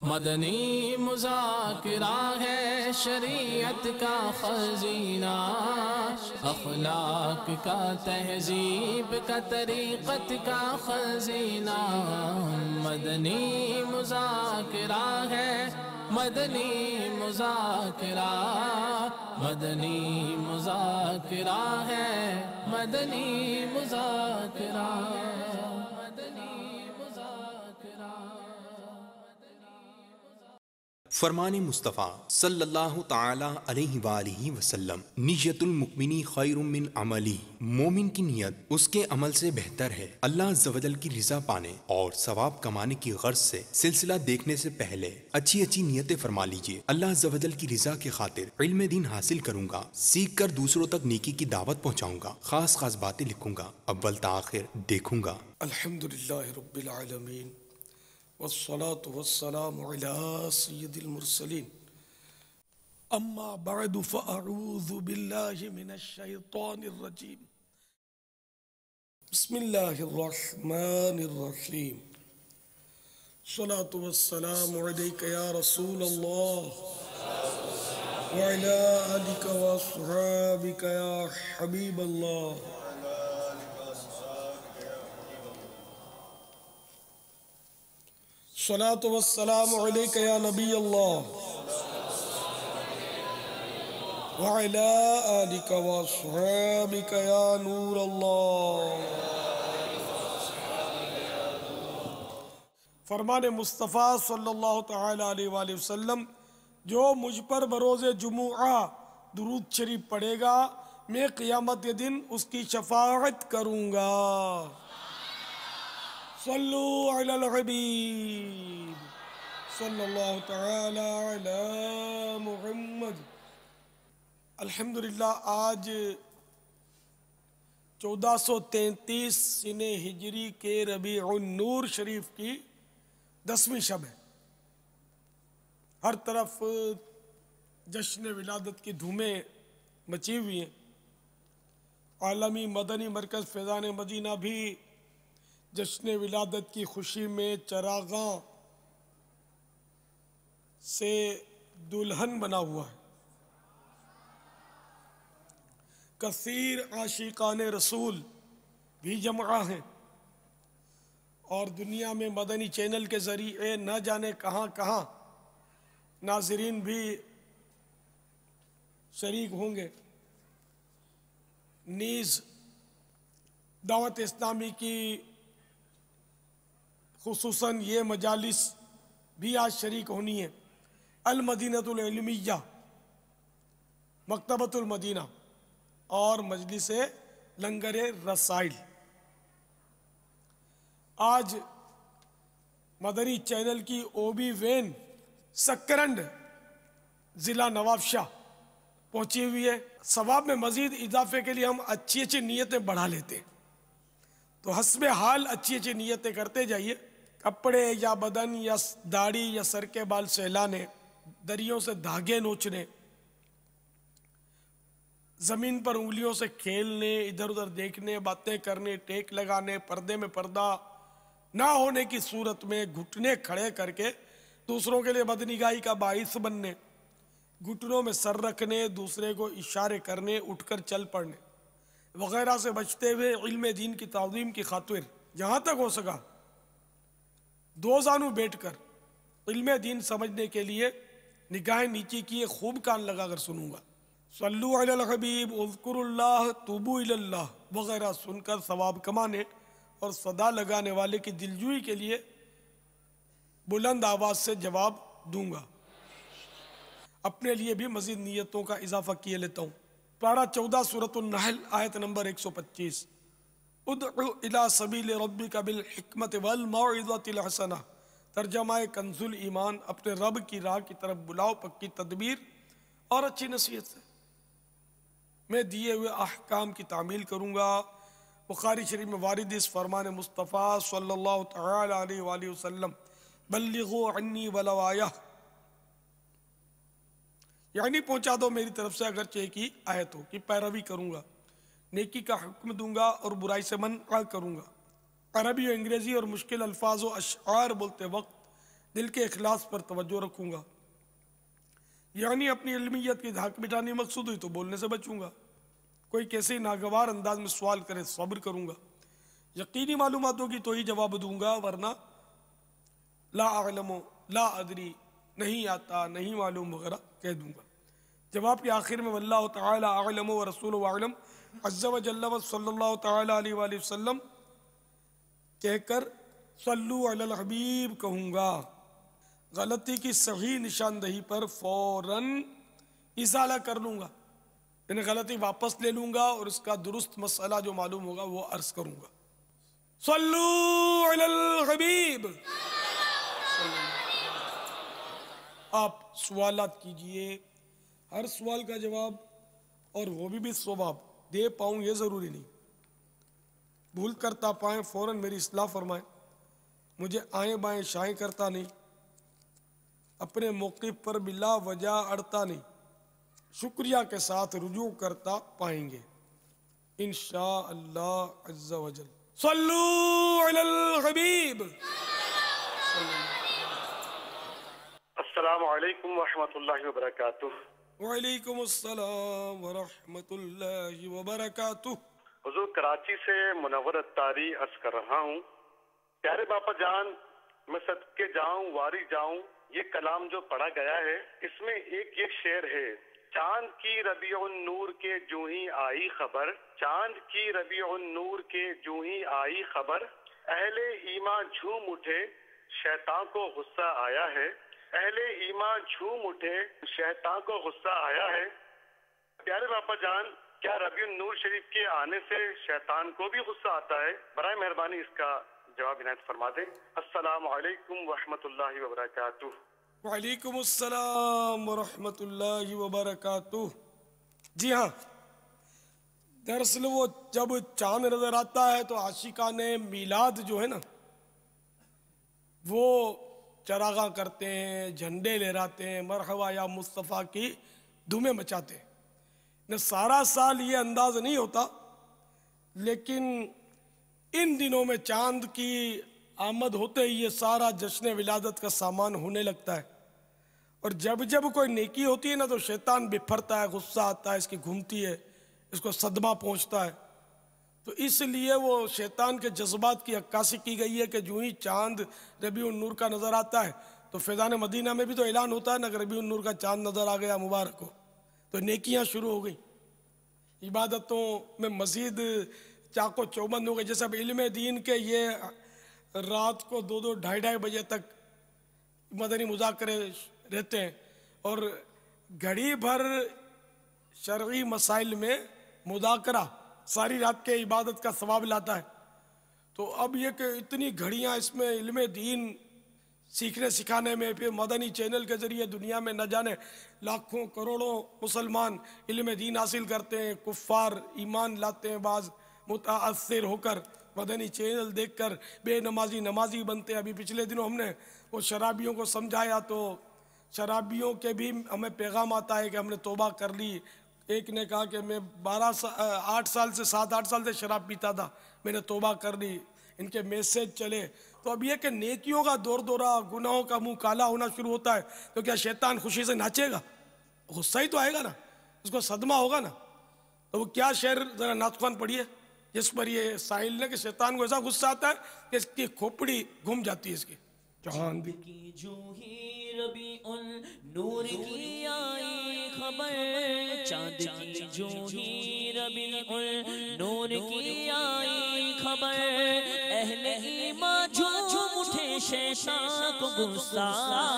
मदनी मुज़ाकिरा है शरीयत का खजीना, अखलाक का तहजीब का तरीक़त का खजीना। मदनी मुज़ाकिरा है, मदनी मुज़ाकिरा, मदनी मुज़ाकिरा है, मदनी मुज़ाकिरा, मदनी मुज़ाकिरा। फरमान मुस्तफ़ा सल्लल्लाहु ताला अलैहि वालिहि वसल्लम, नियतुल मुमिनी खैरुम मिन अमली, मोमिन की नियत उसके अमल से बेहतर है। अल्लाह अज़्ज़ व जल की रिज़ा पाने और सवाब कमाने की गर्ज से सिलसिला देखने से पहले अच्छी अच्छी नियतें फरमा लीजिए। अल्लाह अज़्ज़ व जल की रिज़ा के खातिर इल्म दीन हासिल करूँगा, सीख कर दूसरों तक नेकी की दावत पहुँचाऊँगा, खास खास बातें लिखूँगा, अव्वल ता आखिर देखूँगा। अल्हम्दुलिल्लाहि रब्बिल आलमीन वस्सलातु वस्सलामु अला सय्यिदिल मुरसलीन, अम्मा बअदु फ़अऊज़ु बिल्लाहि मिनश शैतानिर रजीम, बिस्मिल्लाहिर रहमानिर रहीम। सलातु वस्सलामु अलैका या रसूल अल्लाह व अला आलिका व अस्हाबिका या हबीब अल्लाह। सलातु वस्सलामु अलैका या नबी अल्लाह व अला आलिका व अस्हाबिका या नूर अल्लाह। फरमान मुस्तफ़ा सल्लल्लाहु तआला अलैहि वसल्लम, जो मुझ पर बरोज़े जुमुआ दुरूद शरीफ पढ़ेगा, मैं क़ियामत के दिन उसकी शफ़ाअत करूँगा। सल्लु अलल हबीब सल्लल्लाहु तआला अला मुहम्मद। अल्हम्दुलिल्लाह, आज 1433 सिने हिजरी के रबीउन नूर शरीफ की 10वीं शब है। हर तरफ जश्न विलादत की धूमें मची हुई हैं। आलमी मदनी मरकज़ फैज़ान मदीना भी जश्न विलादत की खुशी में चरागां से दुल्हन बना हुआ है। कसीर आशिकान रसूल भी जमा हैं और दुनिया में मदनी चैनल के ज़रिए न जाने कहाँ कहाँ नाज़रीन भी शरीक होंगे। नीज़ दावत इस्लामी की खुसूसन ये मजालिस भी आज शरीक होनी है। अल मदीनतुल इल्मिया, मकतबतुल मदीना और मजलिस लंगर रसाइल। आज मदनी चैनल की ओबी वैन सकरंड ज़िला नवाबशाह पहुंची हुई है। सवाब में मज़ीद इजाफे के लिए हम अच्छी अच्छी नीयतें बढ़ा लेते हैं, तो हस्बे हाल अच्छी अच्छी नीयतें करते जाइए। कपड़े या बदन या दाढ़ी या सर के बाल सहलाने, दरियों से धागे नोचने, ज़मीन पर उंगलियों से खेलने, इधर उधर देखने, बातें करने, टेक लगाने, पर्दे में पर्दा ना होने की सूरत में घुटने खड़े करके दूसरों के लिए बदनिगाही का बाइस बनने, घुटनों में सर रखने, दूसरे को इशारे करने, उठकर चल पड़ने वगैरह से बचते हुए इल्म दीन की ताज़ीम की खातिर जहाँ तक हो सका दो जानू बैठकर इल्म दीन समझने के लिए निगाहें नीचे किए खूब कान लगाकर सुनूंगा। सल्लु अलल हबीब उज़्कुरुल्लाह तुबू इलल्लाह वगैरह सुनकर सवाब कमाने और सदा लगाने वाले की दिलजुई के लिए बुलंद आवाज़ से जवाब दूंगा। अपने लिए भी मज़ीद नीयतों का इजाफा किए लेता हूँ। पारा 14 सूरतुन नहल आयत नंबर 125। उदउ इला सबील रब्बिका बिल हिकमत वल मौइज़तिल हसना। तर्जमाए कंजुल ईमान, अपने रब की राह की तरफ बुलाओ पक्की तदबीर और अच्छी नसीहत से। मैं दिए हुए अहकाम की तामील करूँगा। बुखारी शरीफ में वारिद इस फरमान मुस्तफ़ा सल्लल्लाहु तआला अलैहि वसल्लम, बल्लिगू अन्नी वलौ आया, यानी पहुँचा दो मेरी तरफ से अगरचे की आयत हो, कि पैरवी करूँगा, नेकी का हुक्म दूंगा और बुराई से मना करूँगा। अरबी और अंग्रेज़ी और मुश्किल अल्फाज व अशआर बोलते वक्त दिल के इखलास पर तवज्जो रखूँगा, यानी अपनी इल्मियत की धाक मिटानी मकसूद हुई तो बोलने से बचूंगा। कोई कैसे नागवार अंदाज में सवाल करे सब्र करूँगा, यकीनी मालूमात होगी तो ही जवाब दूंगा, वरना ला आलमो ला अदरी, नहीं आता, नहीं मालूम वगैरह कह दूंगा। जवाब के आखिर में वल्लाहु तआला अअलम व रसूलुहु अअलम अज़्ज़ व जल्ल व सल्लल्लाहु तआला अलैहि वसल्लम कहकर सल्लु अलल हबीब कहूँगा। गलती की सही निशानदही पर फौरन इज़ाला कर लूँगा, यानी गलती वापस ले लूँगा और उसका दुरुस्त मसला जो मालूम होगा वो अर्ज करूँगा। सल्लु अलल हबीब। आप सवालात कीजिए, हर सवाल का जवाब और वो भी सवाब दे पाऊँ ये ज़रूरी नहीं। भूल करता पाएँ फ़ौरन मेरी इस्लाह फरमाएं, मुझे आए बाएँ शाएँ करता नहीं, अपने मौक़िफ़ पर बिला वजह अड़ता नहीं, शुक्रिया के साथ रुजू करता पाएंगे इंशाअल्लाह अज़्ज़ व जल। सल्लू अलल हबीब। अस्सलामु अलैकुम व रहमतुल्लाहि व बरकातुहू। वालेकुम अस्सलाम व रहमतुल्लाहि व बरकातुहू। हुजूर कराची से मुनव्वर अत्तारी अर्ज कर रहा हूँ। प्यारे बापा जान, मैं सदके जाऊं वारी जाऊं, ये कलाम जो पढ़ा गया है इसमें एक ये शेर है, चांद की रबीउन नूर के जूं ही आई खबर, चांद की रबीउन नूर के जूं ही आई खबर, अहले ईमान झूम उठे शैतान को गुस्सा आया है, अहले ईमान झूम उठे शैतान को गुस्सा आया है। प्यारे बापा जान, क्या रबीउन नूर शरीफ के आने से शैतान को भी गुस्सा आता है? बराए मेहरबानी इसका जवाब इनायत फरमा दें। अस्सलामु अलैकुम व रहमतुल्लाहि व बरकातुहू। वालेकुम अस्सलाम व रहमतुल्लाहि व बरकातुहू। जी हाँ, दरअसल वो जब चांद नजर आता है तो आशिकाने मीलाद जो है ना, वो चरागा करते हैं, झंडे लहराते हैं, मरहबा या मुस्तफ़ा की धूमें मचाते हैं। न सारा साल ये अंदाज नहीं होता, लेकिन इन दिनों में चांद की आमद होते ही ये सारा जश्न विलादत का सामान होने लगता है। और जब जब कोई नेकी होती है ना तो शैतान बिफरता है, गुस्सा आता है, इसकी घूमती है, इसको सदमा पहुंचता है। तो इसलिए वो शैतान के जज्बात की अक्कासी की गई है कि जो ही चांद रबीउन नूर का नज़र आता है तो फैज़ान मदीना में भी तो ऐलान होता है ना कि रबीउन नूर का चांद नज़र आ गया, मुबारक हो। तो नेकियां शुरू हो गई, इबादतों में मज़ीद चाको चौबंद हो गए। जैसे अब इल्म दीन के ये रात को 2-2 ढाई बजे तक मदनी मुज़ाकरे रहते हैं और घड़ी भर शरई मसाइल में मुज़ाकरा सारी रात के इबादत का सवाब लाता है। तो अब ये कि इतनी घड़ियाँ इसमें इल्म दीन सीखने सिखाने में, फिर मदनी चैनल के ज़रिए दुनिया में न जाने लाखों करोड़ों मुसलमान इल्म दीन हासिल करते हैं, कुफ़ार ईमान लाते हैं, बाज़ मुताअस्सिर होकर मदनी चैनल देखकर बेनमाजी नमाजी बनते हैं। अभी पिछले दिनों हमने वो शराबियों को समझाया तो शराबियों के भी हमें पैगाम आता है कि हमने तौबा कर ली। एक ने कहा कि मैं 8 साल से 7-8 साल से शराब पीता था, मैंने तौबा कर ली। इनके मैसेज चले। तो अब यह कि नेकियों का दौर दौरा, गुनाहों का मुंह काला होना शुरू होता है तो क्या शैतान खुशी से नाचेगा? गुस्सा ही तो आएगा ना, उसको सदमा होगा ना। तो वो क्या शेर जरा नातखान पढ़िए जिस पर ये साहिल ने कि शैतान को ऐसा गुस्सा आता है कि इसकी खोपड़ी घूम जाती है इसकी। चांद की जो ही रबीउन नूर की आई खबर, चांद की जो ही रबीउन नूर की आई खबर, अहले ईमान झूम उठे शैतान को गुस्सा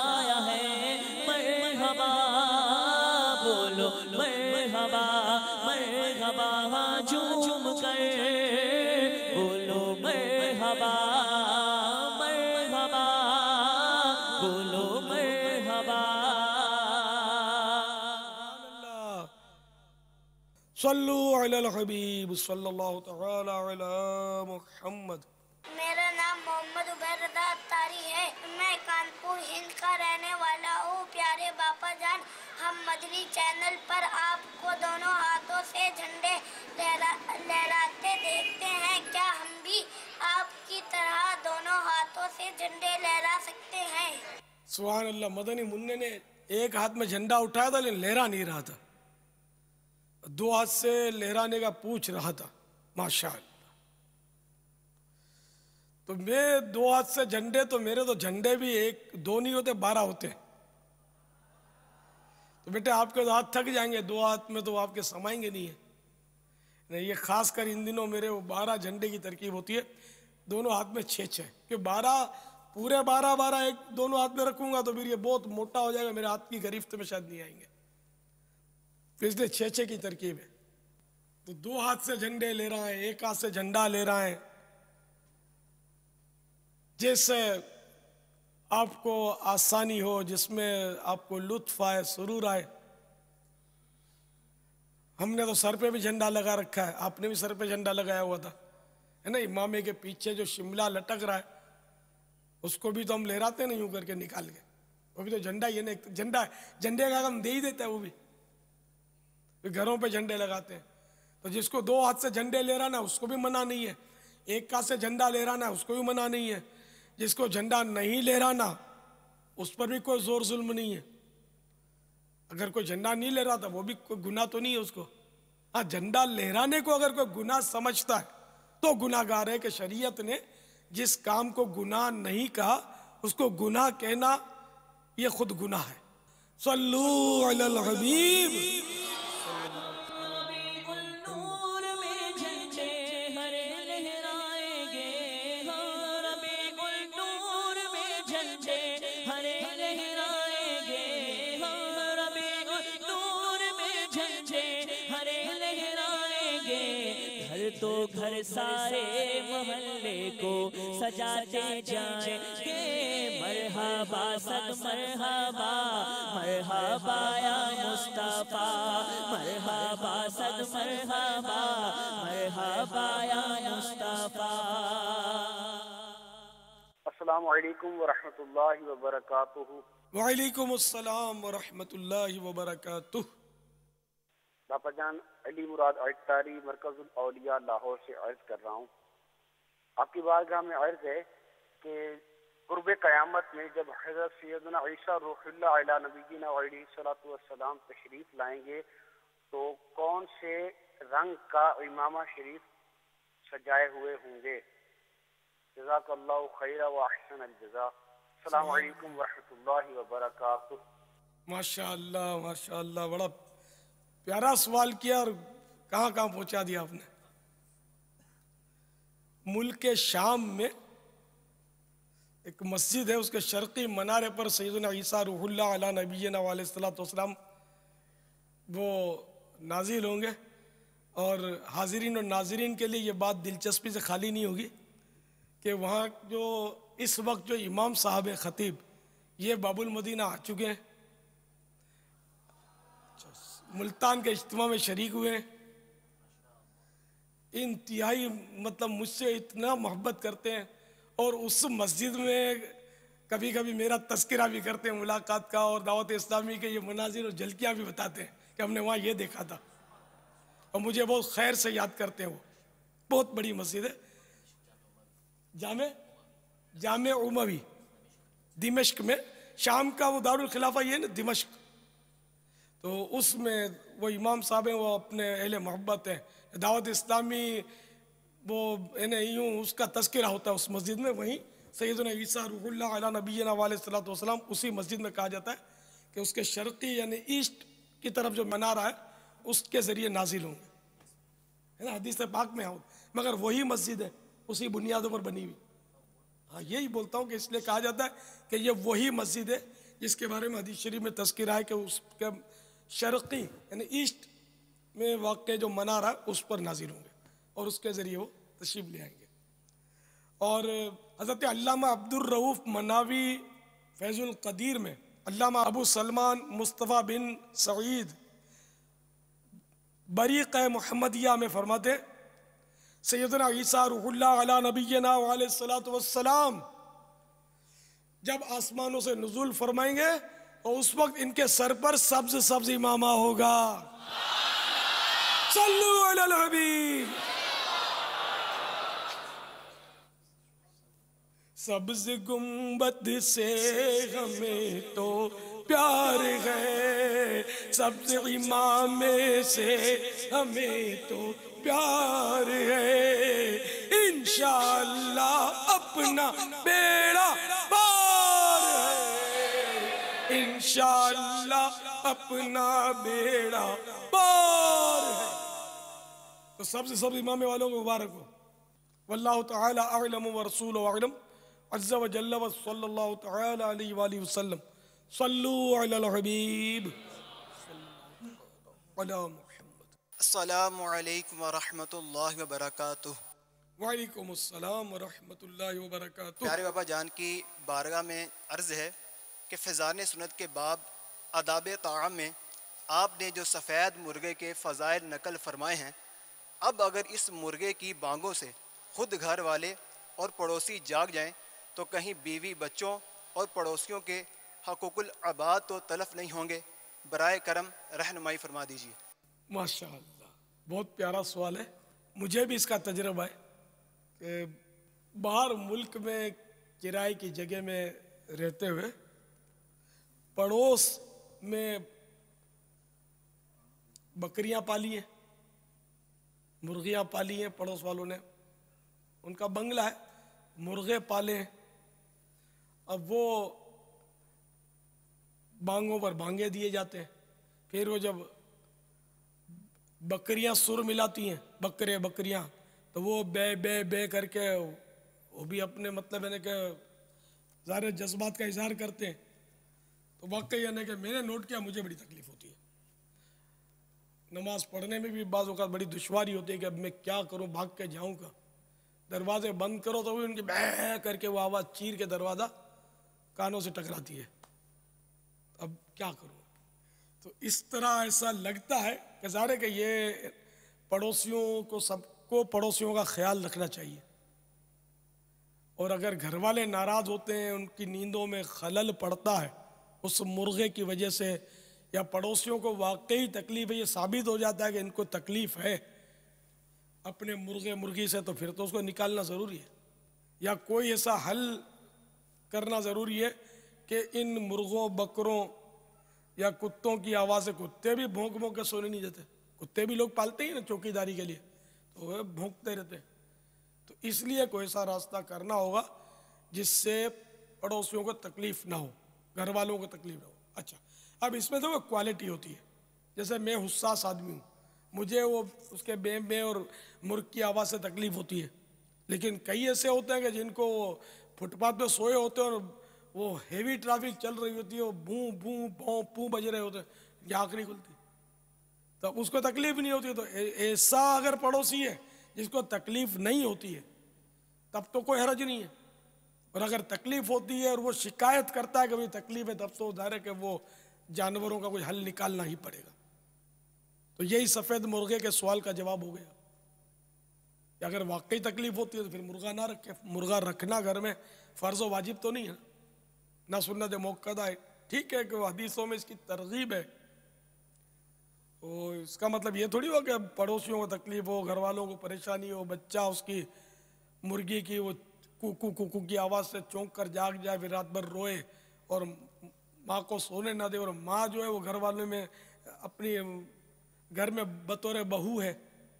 आया है। मरहबा बोलो मरहबा, मरहबा झूम कर बोलो मरहबा, मरहबा बोलो मरहबा। सल्लु अलल हबीब सल्लल्लाहु तआला अला मुहम्मद। मेरा नाम मोहम्मद उबैर रज़ा अत्तारी है। मैं कानपुर हिंद का रहने वाला हूँ। प्यारे बापा जान, हम मदनी चैनल पर आपको दोनों हाथों से झंडे लहराते देखते हैं। क्या हम भी आपकी तरह दोनों हाथों से झंडे लहरा सकते हैं? सुभान अल्लाह। मदनी मुन्ने ने एक हाथ में झंडा उठाया था लेकिन लहरा नहीं रहा था, दो हाथ से लहराने का पूछ रहा था। माशाअल्लाह। तो मैं दो हाथ से झंडे, तो मेरे तो झंडे भी एक दो नहीं होते 12 होते। तो बेटे आपके तो हाथ थक जाएंगे, दो हाथ में तो आपके समाएंगे नहीं है। नहीं, ये खासकर इन दिनों मेरे वो 12 झंडे की तरकीब होती है, दोनों हाथ में 6-6, कि 12 पूरे 12 एक दोनों हाथ में रखूंगा तो फिर ये बहुत मोटा हो जाएगा, मेरे हाथ की गिरफ्त में शायद नहीं आएंगे, तो इसलिए 6-6 की तरकीब है। तो दो हाथ से झंडे ले रहा है, एक हाथ से झंडा ले रहा है, जैसे आपको आसानी हो, जिसमें आपको लुत्फ आए, सुरूर आए। हमने तो सर पे भी झंडा लगा रखा है, आपने भी सर पे झंडा लगाया हुआ था, है ना। इमामे के पीछे जो शिमला लटक रहा है उसको भी तो हम लहराते नहीं यूं करके निकाल के, वो भी तो झंडा ही है ना, एक झंडा है, झंडे का हम दे ही देता है। वो भी घरों पे झंडे लगाते हैं। तो जिसको दो हाथ से झंडे ले रहा ना उसको भी मना नहीं है, एक हाथ से झंडा ले रहा ना उसको भी मना नहीं है। जिसको झंडा नहीं ले रहा ना उस पर भी कोई जोर जुल्म नहीं है। अगर कोई झंडा नहीं ले रहा था वो भी कोई गुनाह तो नहीं है उसको। हाँ, झंडा लहराने को अगर कोई गुनाह समझता है तो गुनाहगार है, कि शरीयत ने जिस काम को गुनाह नहीं कहा उसको गुनाह कहना ये खुद गुनाह है। सल्लू अलल हबीब। नूर में झंडे हरे लहराएंगे, रबीउल नूर में झंडे हरे लहराएंगे, रबीउल नूर में झंडे हरे लहराएंगे। घर तो घर सारे मोहल्ले को सजाते जाएंगे, मरहबा सद मरहबा, मरहबा या मुस्तफा, मरहबा सद मरहबा, मरहबा या मुस्तफा। अस्सलामु अलैकुम व रहमतुल्लाहि व बरकातुहू। वालेकुम अस्सलाम व रहमतुल्लाहि व बरकातुहू। बापा जान अली मुराद अट्टारी मरकजुल औलिया लाहौर से अर्ज कर रहा हूँ। आपकी बारगाह में अर्ज है कि कुर्बे क़यामत में जब हज़रत सैयदना ईसा रूहुल्लाह अला नबीना अलैहिस्सलातु वस्सलाम तशरीफ़ लाएंगे तो कौन से रंग का इमामा शरीफ सजाए हुए होंगे? जज़ाकल्लाहु खैरा व अहसनल जज़ा। अस्सलामु अलैकुम व रहमतुल्लाहि व बरकातुहू। माशाअल्लाह माशाअल्लाह, बड़ा प्यारा सवाल किया और कहाँ कहाँ पहुँचा दिया आपने। मुल्क के शाम में एक मस्जिद है, उसके शर्क़ी मनारे पर सैयदना ईसा रूहुल्लाह अला नबीना अलैहिस्सलातु वस्सलाम वो नाजिल होंगे। और हाजिरीन और नाजरीन के लिए ये बात दिलचस्पी से खाली नहीं होगी कि वहाँ जो इस वक्त जो इमाम साहब है ख़तीब, ये बाबुल मदीना आ चुके हैं, मुल्तान के इज्तिमा में शरीक हुए हैं। इंतहाई मतलब मुझसे इतना मोहब्बत करते हैं और उस मस्जिद में कभी कभी मेरा तस्करा भी करते हैं मुलाकात का, और दावत इस्लामी के ये मनाजिर और झलकियाँ भी बताते हैं कि हमने वहाँ ये देखा था, और मुझे बहुत खैर से याद करते हैं। वो बहुत बड़ी मस्जिद है, जामे उमवी दिमश्क में, शाम का वो दारुल खिलाफा ये ना दिमश्क, तो उसमें वो इमाम साहब हैं, वो अपने अहले मोहब्बत हैं। दावत इस्लामी वो यूँ उसका तस्करा होता है उस मस्जिद में। वहीं सैयदना ईसा रूहुल्लाह अला नबीना अलैहिस्सलातु वस्सलाम उसी मस्जिद में कहा जाता है कि उसके शर्क़ी यानी ईस्ट की तरफ जो मनारा है उसके ज़रिए नाजिल होंगे, है ना, हदीस पाक में आओ। मगर वही मस्जिद है, उसी बुनियादों पर बनी हुई। हाँ, यही बोलता हूँ कि इसलिए कहा जाता है कि ये वही मस्जिद है जिसके बारे में हदीस शरीफ में तज़किरा है कि उसके शर्क़ी यानी ईस्ट में वाक़ जो मनारा उस पर नाजिल होंगे और उसके ज़रिए वो तशरीफ़ ले आएंगे। और हज़रत अल्लामा अब्दुर रऊफ़ मनावी फैज़ुल क़दीर में अल्लामा अबू सलमान मुस्तफ़ा बिन सईद बरीक़ मुहम्मदिया में फरमाते, सैयदना ईसा रूहुल्लाह अला नबीना अलैहिस्सलातु वस्सलाम जब आसमानों से नुज़ूल फरमाएंगे और उस वक्त इनके सर पर सब्ज़ सब्ज़ इमामा होगा। सल्लू अलल हबीब। सब्ज गुंबद से हमें तो प्यार है, सब्ज इमाम से हमें तो प्यार है, इंशाअल्लाह अपना बेड़ा पार है, इंशाअल्लाह अपना बेड़ा पार है। तो सबसे सब इमाम वालों को मुबारक हो। वल्लाहु तआला अअलम व रसूलुहु अअलम अज़्ज़ा व जल्ल व सल्लल्लाहु तआला अलैहि व आलिहि वसल्लम। सल्लू अलल हबीब अला मुहम्मद। अस्सलामु अलैकुम व रहमतुल्लाहि व बरकातुहू। वालेकुम अस्सलाम व रहमतुल्लाहि व बरकातुहू। प्यारे बाबा जान की बारगाह में अर्ज़ है कि फ़िज़ान सुन्नत के बाब आदाब ताअम में आपने जो सफ़ेद मुर्गे के फ़ज़ाइल नकल फरमाए हैं, अब अगर इस मुर्गे की बांगों से खुद घर वाले और पड़ोसी जाग जाएं तो कहीं बीवी बच्चों और पड़ोसियों के हकूकुल अबाद तो तलफ़ नहीं होंगे? बराए करम रहनुमाई फरमा दीजिए। माशाअल्लाह, बहुत प्यारा सवाल है। मुझे भी इसका तजुर्बा है कि बाहर मुल्क में किराए की जगह में रहते हुए पड़ोस में बकरियां पाली हैं, मुर्गियां पाली हैं पड़ोस वालों ने। उनका बंगला है, मुर्गे पाले हैं। अब वो बांगों पर बांगे दिए जाते हैं। फिर वो जब बकरियां सुर मिलाती हैं, बकरे बकरियां, तो वो बे बे बे करके वो भी अपने मतलब यानी कि ज़ाहिर जज्बात का इजहार करते हैं। तो वाकई यानी कि मैंने नोट किया, मुझे बड़ी तकलीफ होती है। नमाज पढ़ने में भी बाज़ औक़ात बड़ी दुश्वारी होती है कि अब मैं क्या करूं, भाग के जाऊं का। दरवाजे बंद करो तो भी उनकी बै करके वो आवाज़ चीर के दरवाज़ा कानों से टकराती है। अब क्या करूं? तो इस तरह ऐसा लगता है कि ज़ाहिर है कि ये पड़ोसियों को, सबको पड़ोसियों का ख्याल रखना चाहिए। और अगर घर वाले नाराज़ होते हैं, उनकी नींदों में खलल पड़ता है उस मुर्गे की वजह से, या पड़ोसियों को वाकई तकलीफ है, ये साबित हो जाता है कि इनको तकलीफ है अपने मुर्गे मुर्गी से, तो फिर तो उसको निकालना ज़रूरी है, या कोई ऐसा हल करना ज़रूरी है कि इन मुर्गों बकरों या कुत्तों की आवाज़ से, कुत्ते भी भौंक भौंक के सोने नहीं देते। कुत्ते भी लोग पालते ही ना चौकीदारी के लिए, तो वह भौंकते रहते हैं। तो इसलिए कोई ऐसा रास्ता करना होगा जिससे पड़ोसियों को तकलीफ ना हो, घर वालों को तकलीफ ना हो। अच्छा, अब इसमें तो क्वालिटी होती है। जैसे मैं हुस्सास आदमी हूँ, मुझे वो उसके बे बे और मुर्ग की आवाज़ से तकलीफ होती है। लेकिन कई ऐसे होते हैं कि जिनको फुटपाथ पे सोए होते हैं और वो हेवी ट्रैफिक चल रही होती है, वो बूँ बूँ भौं पू बज रहे होते हैं, ये आँख नहीं खुलती, तब उसको तकलीफ नहीं होती है। तो ऐसा अगर पड़ोसी है जिसको तकलीफ नहीं होती है, तब तो कोई हरज नहीं है। और अगर तकलीफ होती है और वो शिकायत करता है कि भाई तकलीफ है, तब तो जाहिर है कि वो जानवरों का कोई हल निकालना ही पड़ेगा। तो यही सफ़ेद मुर्गे के सवाल का जवाब हो गया कि अगर वाकई तकलीफ होती है तो फिर मुर्गा ना रखे। मुर्गा रखना घर में फ़र्ज़ व वाजिब तो नहीं है ना, सुन्नत मुअक्कदा है। ठीक है कि हदीसों में इसकी तरगीब है, तो इसका मतलब ये थोड़ी हो कि पड़ोसियों को तकलीफ हो, घर वालों को परेशानी हो, बच्चा उसकी मुर्गी की वो कुकू कुकू की आवाज़ से चौंक कर जाग जाए, फिर रात भर रोए और माँ को सोने ना दे, और माँ जो है वो घर वालों में अपनी घर में बतौर बहू है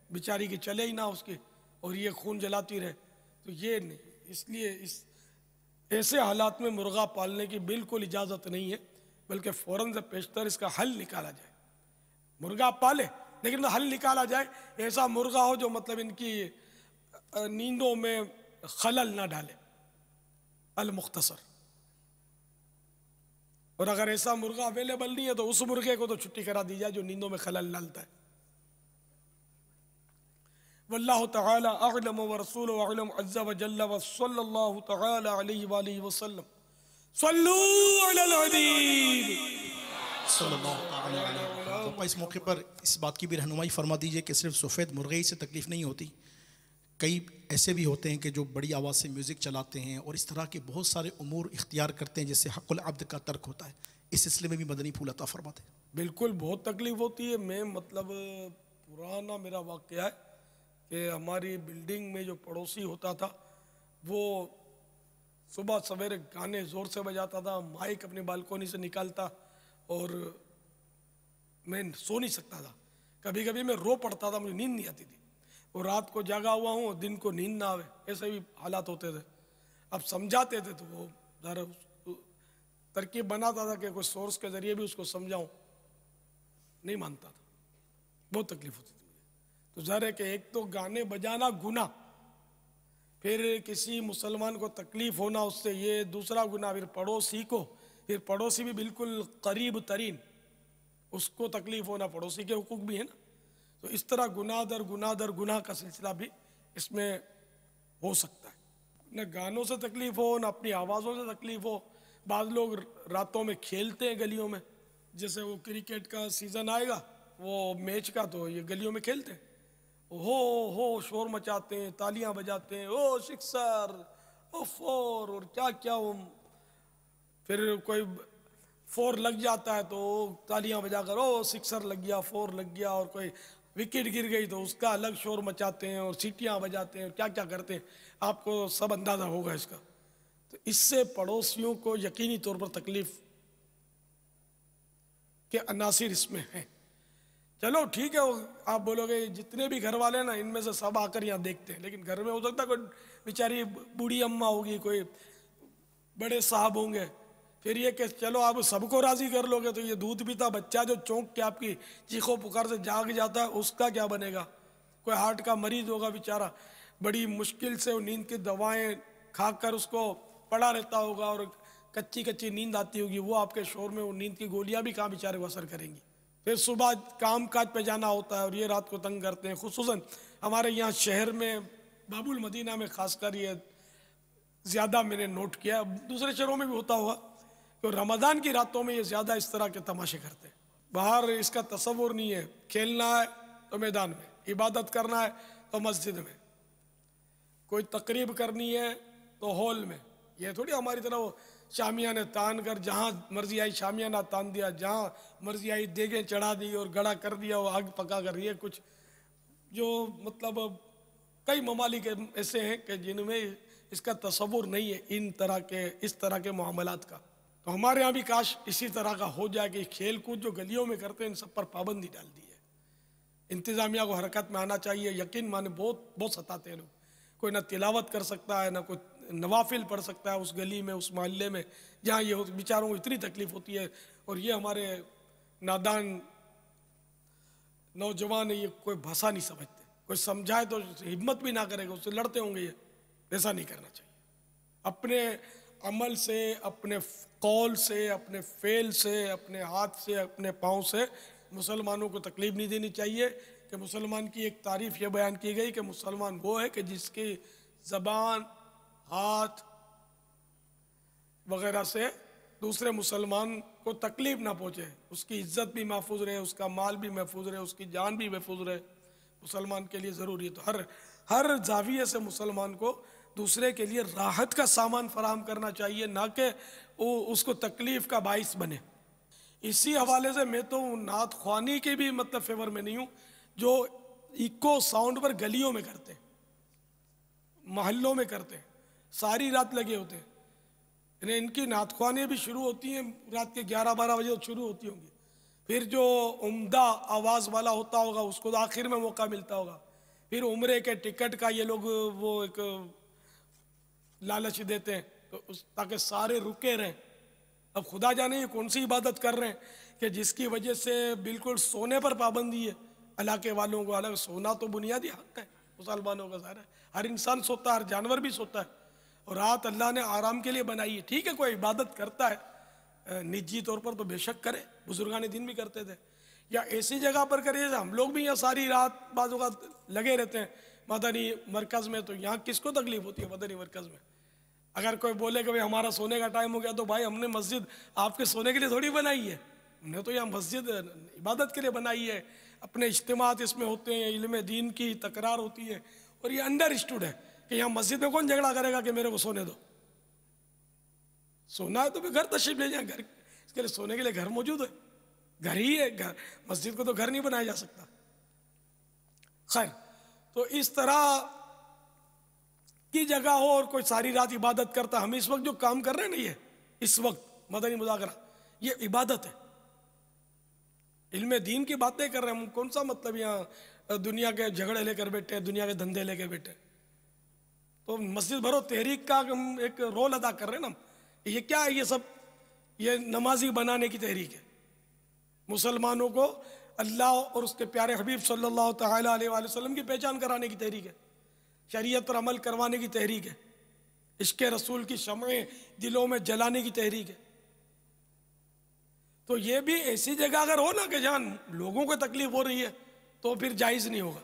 बेचारी की, चले ही ना उसकी, और ये खून जलाती रहे, तो ये नहीं। इसलिए इस ऐसे हालात में मुर्गा पालने की बिल्कुल इजाज़त नहीं है, बल्कि फ़ौरन से पेशतर इसका हल निकाला जाए। मुर्गा पाले लेकिन हल निकाला जाए, ऐसा मुर्गा हो जो मतलब इनकी नींदों में खलल ना डाले, अल मुख्तसर। और अगर ऐसा मुर्गा अवेलेबल नहीं है तो उस मुर्गे को तो छुट्टी करा दी जाए जो नींदों में खलल डालता है। वल्लाहु तआला अअलम व रसूलुहु अअलम अज़्ज़ा व जल्ल व सल्लल्लाहु तआला अलैहि व आलिहि वसल्लम। सल्लू अलल हबीब सल्लल्लाहु अलैहि वसल्लम। तो इस मौके पर इस बात की भी रहनुमाई फरमा दीजिए कि सिर्फ सफ़ेद मुर्गे ही से तकलीफ़ नहीं होती, कई ऐसे भी होते हैं कि जो बड़ी आवाज़ से म्यूज़िक चलाते हैं और इस तरह के बहुत सारे उमूर इख्तियार करते हैं जिससे हक़ुल अब्द का तर्क होता है। इस सिलसिले में भी मदनी फूल अता फरमाते हैं। बिल्कुल, बहुत तकलीफ़ होती है। मैं मतलब पुराना मेरा वाक़या है कि हमारी बिल्डिंग में जो पड़ोसी होता था वो सुबह सवेरे गाने ज़ोर से बजाता था, माइक अपनी बालकोनी से निकालता और मैं सो नहीं सकता था। कभी कभी मैं रो पड़ता था, मुझे नींद नहीं आती थी। और रात को जागा हुआ हूँ, दिन को नींद ना आवे, ऐसे भी हालात होते थे। अब समझाते थे तो वो ज़रा तरकीब बनाता था कि कोई सोर्स के ज़रिए भी उसको समझाऊँ, नहीं मानता था, बहुत तकलीफ होती थी मुझे। तो ज़रा कि एक तो गाने बजाना गुनाह, फिर किसी मुसलमान को तकलीफ़ होना उससे ये दूसरा गुनाह, फिर पड़ोसी को, फिर पड़ोसी भी बिल्कुल करीब तरीन, उसको तकलीफ़ होना, पड़ोसी के हुकूक भी है ना। तो इस तरह गुनाह दर गुनाह का सिलसिला भी इसमें हो सकता है। न गानों से तकलीफ़ हो, न अपनी आवाज़ों से तकलीफ़ हो। बाद लोग रातों में खेलते हैं गलियों में, जैसे वो क्रिकेट का सीज़न आएगा, वो मैच का, तो ये गलियों में खेलते हैं, हो शोर मचाते हैं, तालियां बजाते हैं, ओ सिक्सर, ओ फोर, और क्या क्या। वो फिर कोई फोर लग जाता है तो तालियां बजाकर ओ सिक्सर लग गया, फोर लग गया, और कोई विकेट गिर गई तो उसका अलग शोर मचाते हैं और सीटियां बजाते हैं, क्या क्या करते हैं, आपको सब अंदाज़ा होगा इसका। तो इससे पड़ोसियों को यकीनी तौर पर तकलीफ के अनासिर इसमें हैं। चलो ठीक है, आप बोलोगे जितने भी घर वाले ना, इनमें से सब आकर यहाँ देखते हैं, लेकिन घर में हो सकता है कोई बेचारी बूढ़ी अम्मा होगी, कोई बड़े साहब होंगे। फिर ये कि चलो आप सबको राज़ी कर लोगे तो ये दूध पीता बच्चा जो चौंक के आपकी चीखों पुकार से जाग जाता है, उसका क्या बनेगा? कोई हार्ट का मरीज होगा बेचारा, बड़ी मुश्किल से वो नींद की दवाएं खाकर उसको पड़ा रहता होगा और कच्ची कच्ची नींद आती होगी, वो आपके शोर में वो नींद की गोलियां भी कहाँ बेचारे को असर करेंगी। फिर सुबह काम काज पे जाना होता है और ये रात को तंग करते हैं। खुसूसन हमारे यहाँ शहर में बाबुल मदीना में खासकर ये ज़्यादा मैंने नोट किया, दूसरे शहरों में भी होता होगा, तो रमज़ान की रातों में ये ज़्यादा इस तरह के तमाशे करते हैं। बाहर इसका तसव्वुर नहीं है, खेलना है तो मैदान में, इबादत करना है तो मस्जिद में, कोई तकरीब करनी है तो हॉल में। ये थोड़ी हमारी तरह वो शामियाने तान कर जहाँ मर्जी आई शामियाना तान दिया, जहाँ मर्जी आई देगें चढ़ा दी और गड़ा कर दिया, वो आग पका कर रही है कुछ, जो मतलब कई ममालिक ऐसे हैं कि जिनमें इसका तसव्वुर नहीं है इस तरह के मामलात का। तो हमारे यहाँ भी काश इसी तरह का हो जाए कि खेल कूद जो गलियों में करते हैं इन सब पर पाबंदी डाल दी है। इंतज़ामिया को हरकत में आना चाहिए। यकीन माने बहुत सताते हैं लोग, कोई ना तिलावत कर सकता है, ना कोई नवाफिल पढ़ सकता है उस गली में, उस मोहल्ले में जहाँ ये बेचारों को इतनी तकलीफ होती है। और ये हमारे नादान नौजवान ये कोई भाषा नहीं समझते, कोई समझाए तो हिम्मत भी ना करेगा, उससे लड़ते होंगे। ये ऐसा नहीं करना चाहिए। अपने अमल से, अपने कौल से, अपने फेल से, अपने हाथ से, अपने पाँव से मुसलमानों को तकलीफ नहीं देनी चाहिए। कि मुसलमान की एक तारीफ़ ये बयान की गई कि मुसलमान वो है कि जिसकी ज़बान, हाथ वगैरह से दूसरे मुसलमान को तकलीफ ना पहुँचे, उसकी इज्जत भी महफूज रहे, उसका माल भी महफूज रहे, उसकी जान भी महफूज रहे, मुसलमान के लिए ज़रूरी है। तो हर जाविये से मुसलमान को दूसरे के लिए राहत का सामान फराहम करना चाहिए, ना कि वो उसको तकलीफ़ का बाइस बने। इसी हवाले से मैं तो नात ख्वानी के भी मतलब फेवर में नहीं हूँ जो इको साउंड पर गलियों में करते हैं, मोहल्लों में करते हैं, सारी रात लगे होते हैं। यानी इनकी नात ख्वानी भी शुरू होती हैं रात के 11-12 बजे शुरू होती होंगी। फिर जो उम्दा आवाज़ वाला होता होगा उसको तो आखिर में मौका मिलता होगा। फिर उम्रे के टिकट का ये लोग वो एक लालच देते हैं तो ताकि सारे रुके रहें। अब खुदा जाने ये कौन सी इबादत कर रहे हैं कि जिसकी वजह से बिल्कुल सोने पर पाबंदी है इलाके वालों को। हालांकि सोना तो बुनियादी हक है मुसलमानों का, सारा हर इंसान सोता है, हर जानवर भी सोता है, और रात अल्लाह ने आराम के लिए बनाई है। ठीक है, कोई इबादत करता है निजी तौर पर तो बेशक करे, बुजुर्गान दिन भी करते थे, या ऐसी जगह पर करे जैसे हम लोग भी यहाँ सारी रात बाजू का लगे रहते हैं मदनी मरकज़ में। तो यहाँ किसको तकलीफ होती है मदनी मरकज़ में? अगर कोई बोले कि भाई हमारा सोने का टाइम हो गया, तो भाई हमने मस्जिद आपके सोने के लिए थोड़ी बनाई है, हमने तो यहाँ मस्जिद इबादत के लिए बनाई है। अपने इज्तिमात इसमें होते हैं, इल्म दीन की तकरार होती है, और ये अंडरस्टूड है कि यहाँ मस्जिद में कौन झगड़ा करेगा कि मेरे को सोने दो। सोना है तो फिर घर तशरीफ ले जाए, घर इसके लिए सोने के लिए घर मौजूद है, घर ही है घर, मस्जिद को तो घर नहीं बनाया जा सकता। खैर, तो इस तरह की जगह हो और कोई सारी रात इबादत करता, हम इस वक्त जो काम कर रहे हैं ना, ये इस वक्त मदनी मुज़ाकरा ये इबादत है, इल्म दीन की बातें कर रहे हैं हम। कौन सा मतलब यहाँ दुनिया के झगड़े लेकर बैठे, दुनिया के धंधे लेकर बैठे। तो मस्जिद भरो तहरीक का हम एक रोल अदा कर रहे हैं ना। ये क्या है, ये सब ये नमाजी बनाने की तहरीक है, मुसलमानों को अल्लाह और उसके प्यारे हबीब सल्लल्लाहु तआला अलैहि वसल्लम की पहचान कराने की तहरीक है, शरीयत पर अमल करवाने की तहरीक है, इश्क़ रसूल की शमएं दिलों में जलाने की तहरीक है। तो ये भी ऐसी जगह अगर हो ना कि जहाँ लोगों को तकलीफ हो रही है तो फिर जायज़ नहीं होगा,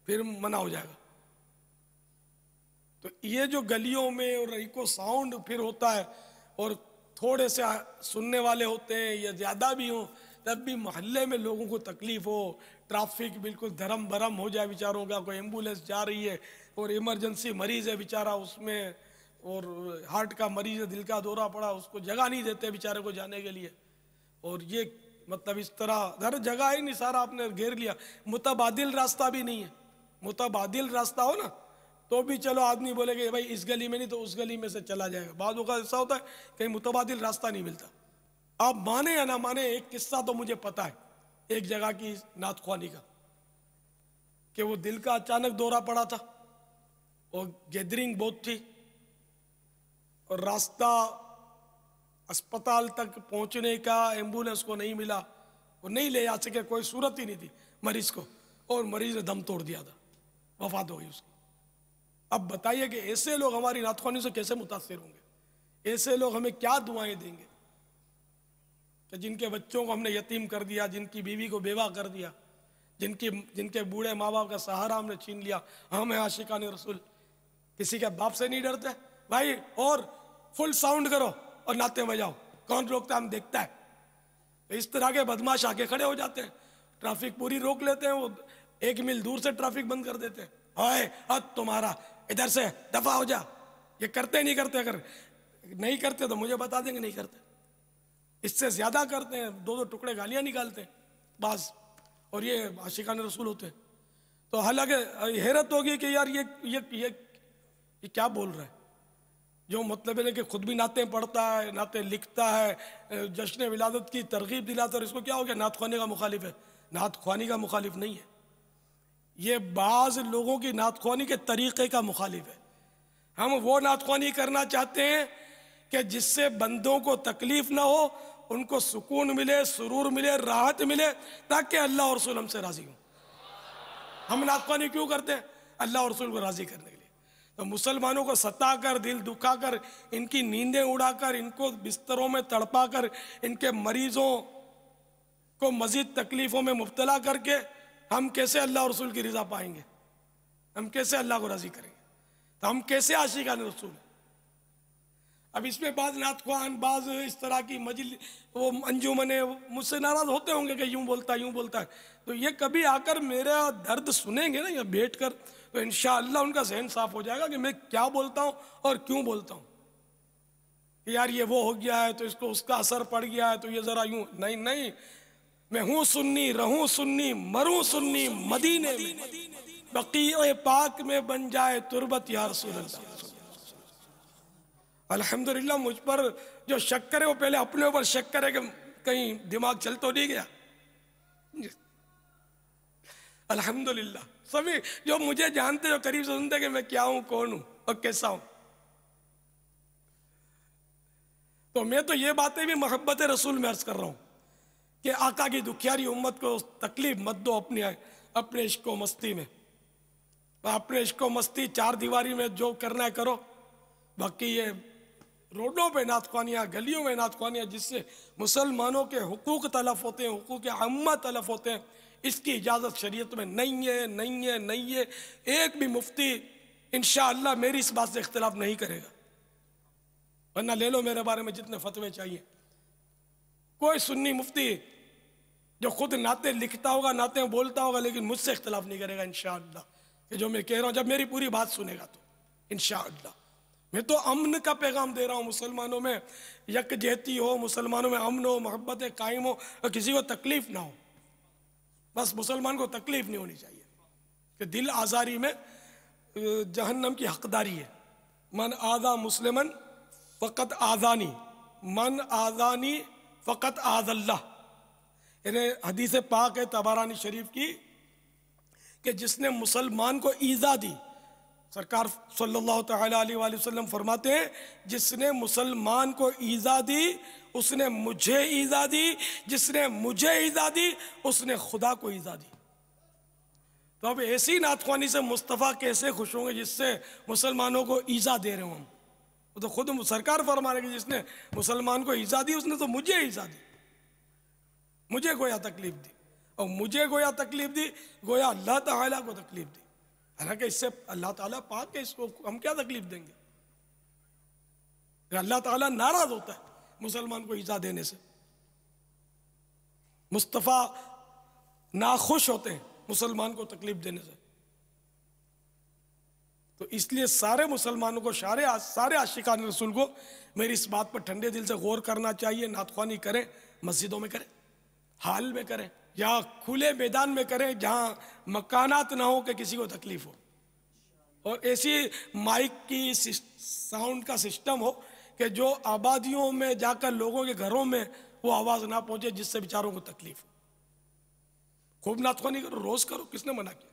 फिर मना हो जाएगा। तो ये जो गलियों में और इको साउंड फिर होता है और थोड़े से सुनने वाले होते हैं या ज़्यादा भी हों, तब भी मोहल्ले में लोगों को तकलीफ हो, ट्रैफिक बिल्कुल धर्म भरम हो जाए बेचारों का, कोई एम्बुलेंस जा रही है और इमरजेंसी मरीज़ है बेचारा उसमें, और हार्ट का मरीज़ है, दिल का दौरा पड़ा, उसको जगह नहीं देते बेचारे को जाने के लिए। और ये मतलब इस तरह हर जगह ही नहीं, सारा आपने घेर लिया। मुतबादिल रास्ता भी नहीं है, मुतबादिल रास्ता हो ना तो भी चलो आदमी बोले कि भाई इस गली में नहीं तो उस गली में से चला जाएगा। बाद का ऐसा होता है कहीं मुतबादिल रास्ता नहीं मिलता। आप माने या ना माने, एक किस्सा तो मुझे पता है एक जगह की नात ख्वानी का, कि वो दिल का अचानक दौरा पड़ा था और गैदरिंग बहुत थी और रास्ता अस्पताल तक पहुंचने का एम्बुलेंस को नहीं मिला, वो नहीं ले जा सके, कोई सूरत ही नहीं थी मरीज को, और मरीज ने दम तोड़ दिया था, वफात हो गई उसकी। अब बताइए कि ऐसे लोग हमारी नात ख्वानी से कैसे मुतासिर होंगे, ऐसे लोग हमें क्या दुआएं देंगे कि जिनके बच्चों को हमने यतीम कर दिया, जिनकी बीवी को बेवा कर दिया, जिनके बूढ़े माँ बाप का सहारा हमने छीन लिया। हम हैं आशिकान रसूल, किसी के बाप से नहीं डरते भाई, और फुल साउंड करो और नाते बजाओ, कौन रोकता है, हम देखता है। तो इस तरह के बदमाश आके खड़े हो जाते हैं, ट्रैफिक पूरी रोक लेते हैं, वो 1 मील दूर से ट्रैफिक बंद कर देते हैं। ओए तुम्हारा इधर से दफा हो जा। ये करते नहीं करते, अगर नहीं करते तो मुझे बता देंगे नहीं करते, इससे ज्यादा करते हैं, 2-2 टुकड़े गालियां निकालते हैं बास, और ये आशिकान रसूल होते हैं। तो हालांकि हैरत होगी कि यार ये क्या बोल रहा है, जो मतलब है कि खुद भी नाते पढ़ता है, नाते लिखता है, जश्न विलादत की तरगीब दिलाता है, और इसको क्या हो गया, नात ख्वानी का मुखालिफ है। नात ख्वानी का मुखालिफ नहीं है, ये बाज लोगों की नात ख्वानी के तरीक़े का मुखालिफ है। हम वो नात ख्वानी करना चाहते हैं कि जिससे बंदों को तकलीफ ना हो, उनको सुकून मिले, सुरूर मिले, राहत मिले, ताकि अल्लाह और रसूल हमसे राज़ी हों। हम नात ख्वानी क्यों करते हैं, अल्लाह और रसूल को राज़ी करने के लिए। तो मुसलमानों को सताकर, दिल दुखाकर, इनकी नींदें उड़ाकर, इनको बिस्तरों में तड़पाकर, इनके मरीजों को मजीद तकलीफों में मुब्तला करके हम कैसे अल्लाह और रसूल की रज़ा पाएंगे, हम कैसे अल्लाह को राज़ी करेंगे, तो हम कैसे आशिकान रसूल। अब इसमें बाज़ नात ख्वान, बाज़ इस तरह की मजलिस, वो अंजुमने मुझसे नाराज़ होते होंगे कि यूँ बोलता है। तो ये कभी आकर मेरा दर्द सुनेंगे ना, या बैठ कर, तो इंशाअल्लाह उनका जहन साफ हो जाएगा कि मैं क्या बोलता हूँ और क्यों बोलता हूँ। यार ये वो हो गया है तो इसको उसका असर पड़ गया है तो ये ज़रा यूँ नहीं, मैं हूँ सुन्नी, रहूँ सुन्नी, मरूँ सुन्नी, मदीने में बक़ीए पाक में बन जाए तुरबत या रसूल अल्लाह। अल्हम्दुलिल्लाह मुझ पर जो शक करे वो पहले अपने ऊपर शक करे कि कहीं दिमाग चल तो नहीं गया। अल्हम्दुलिल्लाह सभी जो मुझे जानते, जो करीब से सुनते कि मैं क्या हूँ, कौन हूँ और कैसा हूँ। तो मैं तो ये बातें भी मोहब्बत रसूल में अर्ज कर रहा हूँ कि आका की दुखियारी उम्मत को तकलीफ मत दो अपने इश्को मस्ती में। अपने इश्को मस्ती 4 दीवारी में जो करना है करो, बाकी ये रोडों पे नात ख्वानियाँ, गलियों में नात ख्वानियाँ, जिससे मुसलमानों के हुकूक तलफ होते हैं, हुकूक अम्मा तलफ होते हैं, इसकी इजाज़त शरीयत में नहीं है। एक भी मुफ्ती इंशाअल्लाह मेरी इस बात से इख्तिलाफ नहीं करेगा, वरना ले लो मेरे बारे में जितने फतवे चाहिए। कोई सुन्नी मुफ्ती जो खुद नाते लिखता होगा, नाते बोलता होगा, लेकिन मुझसे इख्तिलाफ नहीं करेगा इंशाअल्लाह, कि जो मैं कह रहा हूँ जब मेरी पूरी बात सुनेगा तो इंशाअल्लाह। मैं तो अमन का पैगाम दे रहा हूँ, मुसलमानों में यकजहती हो, मुसलमानों में अमन हो, मोहब्बत कायम हो, और किसी को तकलीफ ना हो। बस मुसलमान को तकलीफ नहीं होनी चाहिए कि दिल आज़ारी में जहन्नम की हकदारी है, मन आदा मुस्लिमन फ़कत आज़ानी, मन आज़ानी फ़कत आज़ल्लाह। यानी हदीस पाक है तबारानी शरीफ की कि जिसने मुसलमान को ईज़ा दी, सरकार सल्लल्लाहु तआला अलैहि वसल्लम फरमाते हैं जिसने मुसलमान को ईज़ा दी उसने मुझे ईज़ा दी, जिसने मुझे ईज़ा दी उसने खुदा को ईज़ा दी। तो अब ऐसी नातख्वानी से मुस्तफ़ा कैसे खुश होंगे जिससे मुसलमानों को ईज़ा दे रहे हो हम। वो तो खुद सरकार फरमा रहे कि जिसने मुसलमान को ईज़ा दी उसने तो मुझे ईज़ा दी, मुझे गोया तकलीफ दी, और मुझे गोया तकलीफ दी गोया अल्लाह ताला को तकलीफ दी। हालांकि इससे अल्लाह ताला पाक है, इसको हम क्या तकलीफ देंगे। अल्लाह ताला नाराज होता है मुसलमान को ईज़ा देने से, मुस्तफ़ा नाखुश होते हैं मुसलमान को तकलीफ देने से। तो इसलिए सारे मुसलमानों को, सारे आशिकान रसूल को मेरी इस बात पर ठंडे दिल से गौर करना चाहिए। नातख्वानी करें, मस्जिदों में करें, हाल में करें, या खुले मैदान में करें जहाँ मकानात ना हो कि किसी को तकलीफ हो, और ऐसी माइक की साउंड का सिस्टम हो कि जो आबादियों में जाकर लोगों के घरों में वो आवाज़ ना पहुँचे जिससे बेचारों को तकलीफ हो। खूब नातख्वानी करो, रोज करो, किसने मना किया।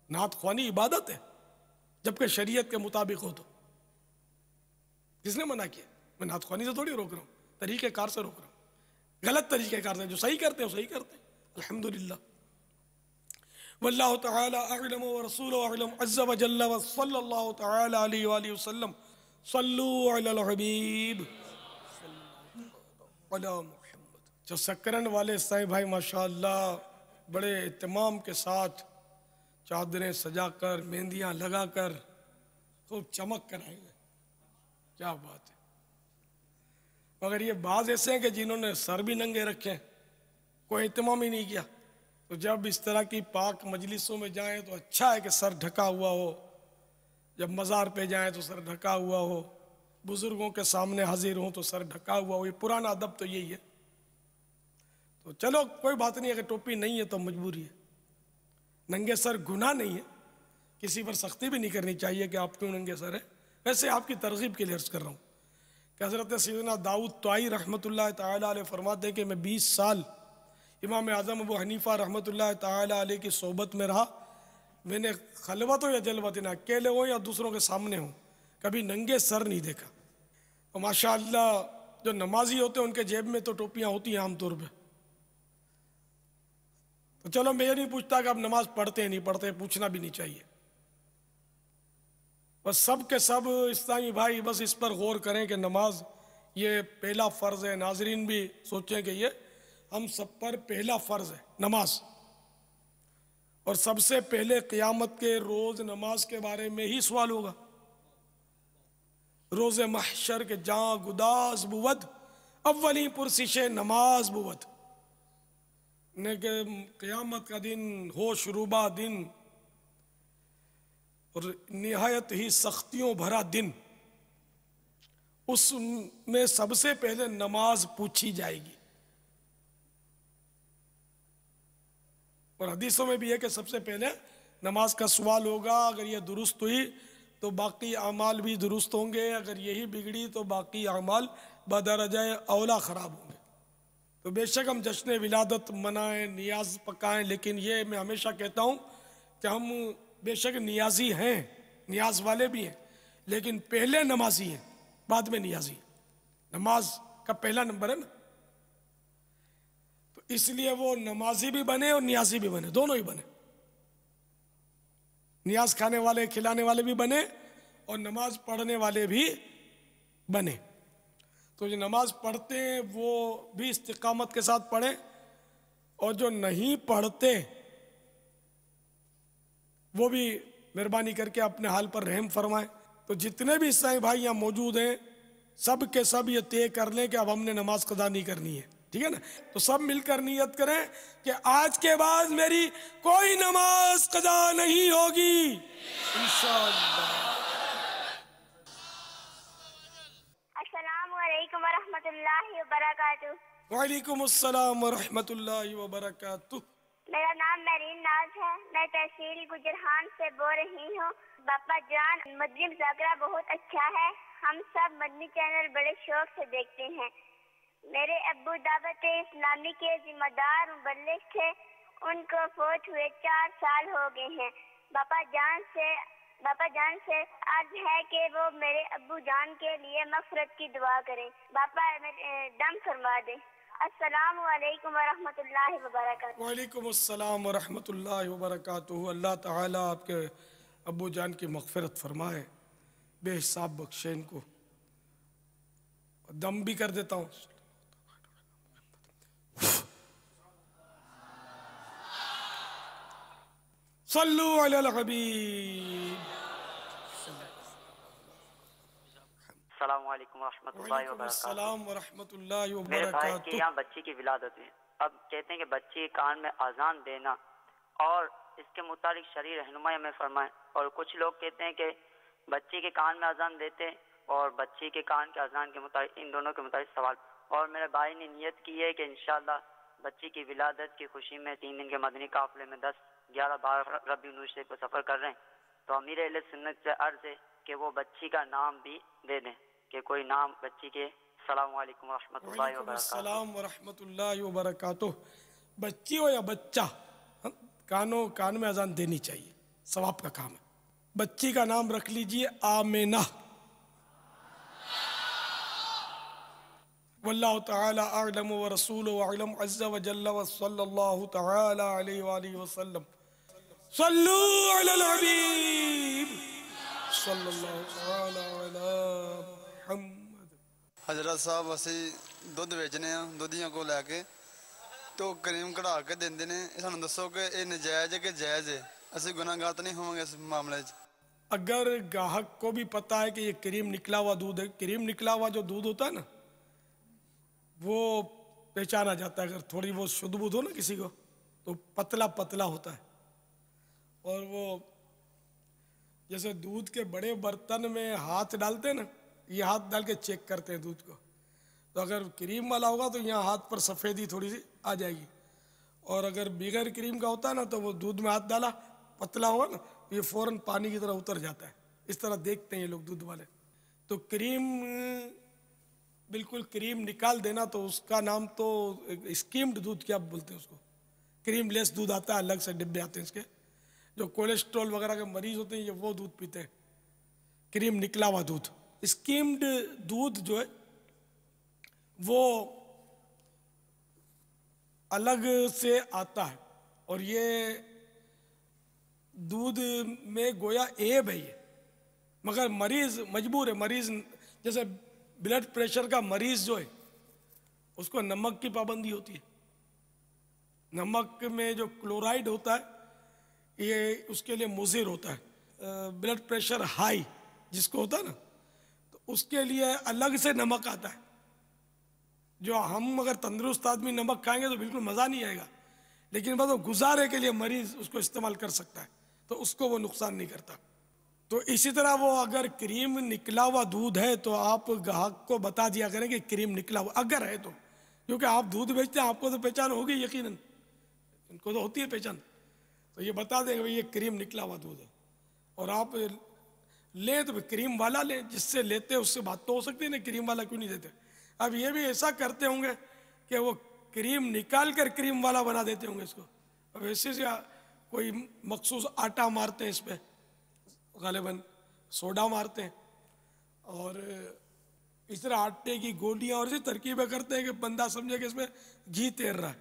नातख्वानी इबादत है जबकि शरीयत के मुताबिक हो तो किसने मना किया। मैं नातख्वानी से थोड़ी रोक रहा हूँ, तरीक़ेकार से रोक रहा हूँ, गलत तरीक़ेकार से। जो सही करते हैं सही करते हैं, अल्हम्दुलिल्लाह। वल्लाहु तआला अअलम व रसूलुहु अअलम अज़्ज़ा व जल्ला व सल्लल्लाहु तआला अलैहि व आलिहि वसल्लम। सल्लू अलल हबीब अला मुहम्मद। जो सकरन वाले साईं भाई माशाअल्लाह बड़े इत्मीम के साथ चादरें सजाकर, मेहंदियाँ लगाकर खूब चमक कर आएंगे, क्या बात है। मगर ये बाज ऐसे हैं कि जिन्होंने सर भी नंगे रखे, कोई इत्मीम ही नहीं किया। तो जब इस तरह की पाक मजलिसों में जाएं तो अच्छा है कि सर ढका हुआ हो, जब मज़ार पे जाएं तो सर ढका हुआ हो, बुज़ुर्गों के सामने हाजिर हों तो सर ढका हुआ हो। ये पुराना अदब तो यही है। तो चलो कोई बात नहीं, अगर टोपी नहीं है तो मजबूरी है। नंगे सर गुनाह नहीं है, किसी पर सख्ती भी नहीं करनी चाहिए कि आप क्यों नंगे सर है। वैसे आपकी तरगीब के लिए अर्ज़ कर रहा हूँ कि हज़रत सैयदना दाऊद तवाई रहमतुल्लाह ताला अलैह फरमाते हैं कि मैं 20 साल इमाम आज़म अबू हनीफ़ा रहमतुल्लाह ताला अलैह की सोबत में रहा। मैंने खलवत हो या जलवत, ना अकेले हो या दूसरों के सामने हो, कभी नंगे सर नहीं देखा। और माशाअल्लाह जो नमाजी होते हैं उनके जेब में तो टोपियाँ होती हैं आमतौर पर। तो चलो मैं ये नहीं पूछता कि आप नमाज पढ़ते हैं नहीं पढ़ते, पूछना भी नहीं चाहिए। बस सब के सब इस्लामी भाई बस इस पर गौर करें कि नमाज ये पहला फ़र्ज़ है। नाजरीन भी सोचें कि ये हम सब पर पहला फ़र्ज़ है नमाज। और सबसे पहले क़यामत के रोज़ नमाज के बारे में ही सवाल होगा। रोज़ महशर के जहाँ गुदास बुवद अव्वली पुरसिश नमाज बुवद ने के क़यामत का दिन हो शुरूबा दिन और निहायत ही सख्तियों भरा दिन, उसमें सबसे पहले नमाज पूछी जाएगी। और हदीसों में भी है कि सबसे पहले नमाज का सवाल होगा। अगर ये दुरुस्त हुई तो बाकी अमाल भी दुरुस्त होंगे, अगर यही बिगड़ी तो बाकी अमाल बदरजाए औला ख़राब होंगे। तो बेशक हम जश्न विलादत मनाएं, नियाज पकाएं, लेकिन ये मैं हमेशा कहता हूँ कि हम बेशक नियाजी हैं, नियाज वाले भी हैं, लेकिन पहले नमाजी हैं बाद में नियाजी। नमाज का पहला नंबर है ना, तो इसलिए वो नमाजी भी बने और नियाजी भी बने, दोनों ही बने। नियाज खाने वाले खिलाने वाले भी बने और नमाज पढ़ने वाले भी बने। तो जो नमाज पढ़ते हैं वो भी इस्तिकामत के साथ पढ़ें, और जो नहीं पढ़ते वो भी मेहरबानी करके अपने हाल पर रहम फरमाएं। तो जितने भी ईसाई भाई यहाँ मौजूद हैं सब के सब ये तय कर लें कि अब हमने नमाज कदा नहीं करनी है, ठीक है ना। तो सब मिलकर नियत करें कि आज के बाद मेरी कोई नमाज कदा नहीं होगी इंशाअल्लाह। अस्सलामु अलैकुम व रहमतुल्लाहि व बरकातुहू। वालेकुम अस्सलाम व रहमतुल्लाहि व बरकातुहू। मेरा नाम मेरीन नाज है। मैं तहसील गुजरहान से बोल रही हूँ। बापा जान, मदनी मुज़ाकरा बहुत अच्छा है। हम सब मदनी चैनल बड़े शौक से देखते हैं। मेरे अब्बू दावत इस्लामी के जिम्मेदार मुबल्लिग थे। उनको फौत हुए 4 साल हो गए हैं। बापा जान से अर्ज है कि वो मेरे अब्बू जान के लिए मग़फ़िरत की दुआ करें। बापा दम फरमा दें। अस्सलामु अलैकुम वरहमतुल्लाहि वबरकातुहू। वालेकुम अस्सलाम वरहमतुल्लाहि वबरकातुहू। अल्लाह ताला आपके अब्बू जान की मग़फ़िरत फरमाए, बेहिसाब बख्शे इनको। दम भी कर देता हूँ। सल्लु अलल हबीब। अस्सलाम वालेकुम रहमतुल्लाहि व बरकातुहू। अस्सलाम वरहमतुल्लाहि व मेरे भाई के बरकातुहू। यहाँ बच्ची की विलादत है। अब कहते हैं कि बच्ची के कान में अजान देना और इसके मुताबिक शरई रहनुमाई हमें फरमाए। और कुछ लोग कहते हैं कि बच्ची के कान में अजान देते और बच्ची के कान के अजान के मुताबिक, इन दोनों के मुताबिक सवाल। और मेरे भाई ने नियत की है कि इंशाअल्लाह बच्ची की विलादत की खुशी में 3 दिन के मदनी काफिले में 10, 11, 12 रबीउल अव्वल शरीफ को सफ़र कर रहे हैं। तो अमीर अहले सुन्नत से अर्ज़ है कि वो बच्ची का नाम भी दे दें, कि कोई नाम बच्ची के। अस्सलामु अलैकुम रहमतुल्लाहि व बरकातुहू। अस्सलाम वरहमतुल्लाहि व बरकातुहू। बच्ची हो या बच्चा, कान में अजान देनी चाहिए, सवाब का काम है। बच्ची का नाम रख लीजिए आमिना। वल्लाहु तआला अअलम व रसूलुहु अअलम अज़्ज़ा व जल्ला व सल्लल्लाहु तआला अलैहि व आलिहि व सल्लम। सल्लु अलल हबीब सल्लल्लाहु तआला अला मुहम्मद। हजरत साहब असी दुध बेचने दुधियां को लैके तो क्रीम कढ़ा के देंदे ने। सानू दसो कि ये नजायज है कि जायज़ है? असी गुनाहगार तो नहीं होंगे इस मामले च? अगर ग्राहक को भी पता है कि ये क्रीम निकला हुआ दूध है, क्रीम निकला हुआ जो दूध होता है ना, वो पहचाना जाता है। अगर थोड़ी वो शुद्ध बुद्ध हो ना किसी को, तो पतला पतला होता है। और वो जैसे दूध के बड़े बर्तन में हाथ डालते हैं ना, ये हाथ डाल के चेक करते हैं दूध को। तो अगर क्रीम वाला होगा तो यहाँ हाथ पर सफ़ेदी थोड़ी सी आ जाएगी। और अगर बगैर क्रीम का होता है ना, तो वो दूध में हाथ डाला, पतला होगा ना, ये फ़ौरन पानी की तरह उतर जाता है। इस तरह देखते हैं ये लोग दूध वाले। तो क्रीम, बिल्कुल क्रीम निकाल देना, तो उसका नाम तो स्कीम्ड दूध क्या बोलते हैं उसको, क्रीम लेस दूध आता है, अलग से डिब्बे आते हैं इसके। जो कोलेस्ट्रॉल वगैरह के मरीज होते हैं, ये वो दूध पीते हैं, क्रीम निकला हुआ दूध। स्कीम्ड दूध जो है वो अलग से आता है। और ये दूध में गोया एब है ये, मगर मरीज मजबूर है। मरीज जैसे ब्लड प्रेशर का मरीज जो है, उसको नमक की पाबंदी होती है। नमक में जो क्लोराइड होता है, ये उसके लिए मुज़िर होता है। ब्लड प्रेशर हाई जिसको होता है ना, तो उसके लिए अलग से नमक आता है। जो हम अगर तंदुरुस्त आदमी नमक खाएंगे तो बिल्कुल मज़ा नहीं आएगा, लेकिन बस वो गुजारे के लिए मरीज उसको इस्तेमाल कर सकता है, तो उसको वो नुकसान नहीं करता। तो इसी तरह वो अगर क्रीम निकला हुआ दूध है, तो आप ग्राहक को बता दिया करें कि क्रीम निकला हुआ अगर है तो, क्योंकि आप दूध बेचते हैं, आपको तो पहचान होगी यकीनन, इनको तो होती है पहचान। तो ये बता देंगे भाई ये क्रीम निकला हुआ दूध है। और आप लें तो क्रीम वाला लें, जिससे लेते हैं उससे बात तो हो सकती है ना, क्रीम वाला क्यों नहीं देते। अब ये भी ऐसा करते होंगे कि वो क्रीम निकाल कर क्रीम वाला बना देते होंगे इसको। अब ऐसे से कोई मखसूस आटा मारते हैं इस पर, गालिबन सोडा मारते हैं, और इस तरह आटे की गोलियां और ऐसी तरकीबें करते हैं कि बंदा समझे कि इसमें घी तैर रहा है।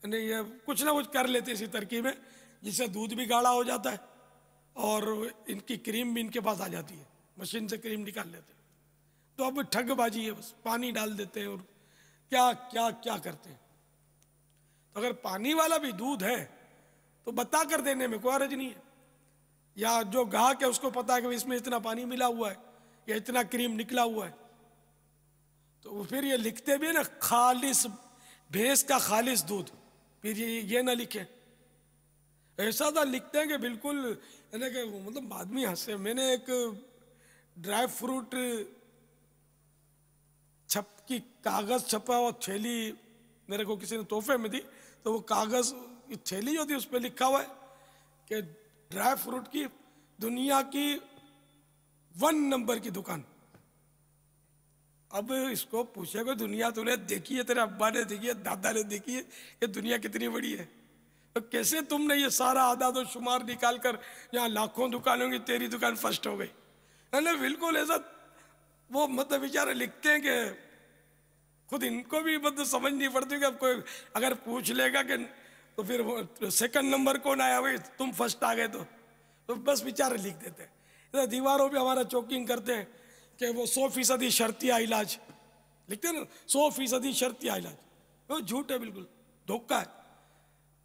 नहीं, ये कुछ ना कुछ कर लेते हैं इसी तरकीबें, जिससे दूध भी गाढ़ा हो जाता है और इनकी क्रीम भी इनके पास आ जाती है, मशीन से क्रीम निकाल लेते हैं। तो अब ठगबाजी है, बस पानी डाल देते हैं और क्या क्या क्या करते हैं। तो अगर पानी वाला भी दूध है तो बता कर देने में कोई हर्ज नहीं है, या जो ग्राहक है उसको पता है कि इसमें इतना पानी मिला हुआ है या इतना क्रीम निकला हुआ है, तो फिर ये लिखते भी है ना, खालिस भैंस का खालिस दूध, फिर ये ना लिखे। ऐसा था लिखते हैं कि बिल्कुल, मतलब आदमी हंसे। मैंने एक ड्राई फ्रूट की कागज छपा और थैली मेरे को किसी ने तोहफे में दी, तो वो कागज थैली होती है उस पर लिखा हुआ है कि ड्राई फ्रूट की दुनिया की 1 नंबर की दुकान। अब इसको पूछेगा दुनिया तूने देखी है, तेरे अब्बा ने देखी है, दादा ने देखी है कि दुनिया कितनी बड़ी है, तो कैसे तुमने ये सारा आदाद और शुमार निकाल कर यहाँ लाखों दुकानों की तेरी दुकान फर्स्ट हो गई? है बिल्कुल ऐसा। वो मतलब बेचारे लिखते हैं कि खुद इनको भी मतलब समझ नहीं पड़ती कि अब कोई अगर पूछ लेगा कि तो फिर वो सेकंड नंबर कौन आया भाई, तुम फर्स्ट आ गए तो बस बेचारे लिख देते हैं। तो दीवारों पे हमारा चौकिंग करते हैं कि वो 100% शर्तिया इलाज लिखते हैं ना, 100% शर्तिया इलाज। वो झूठ है, बिल्कुल धोखा है।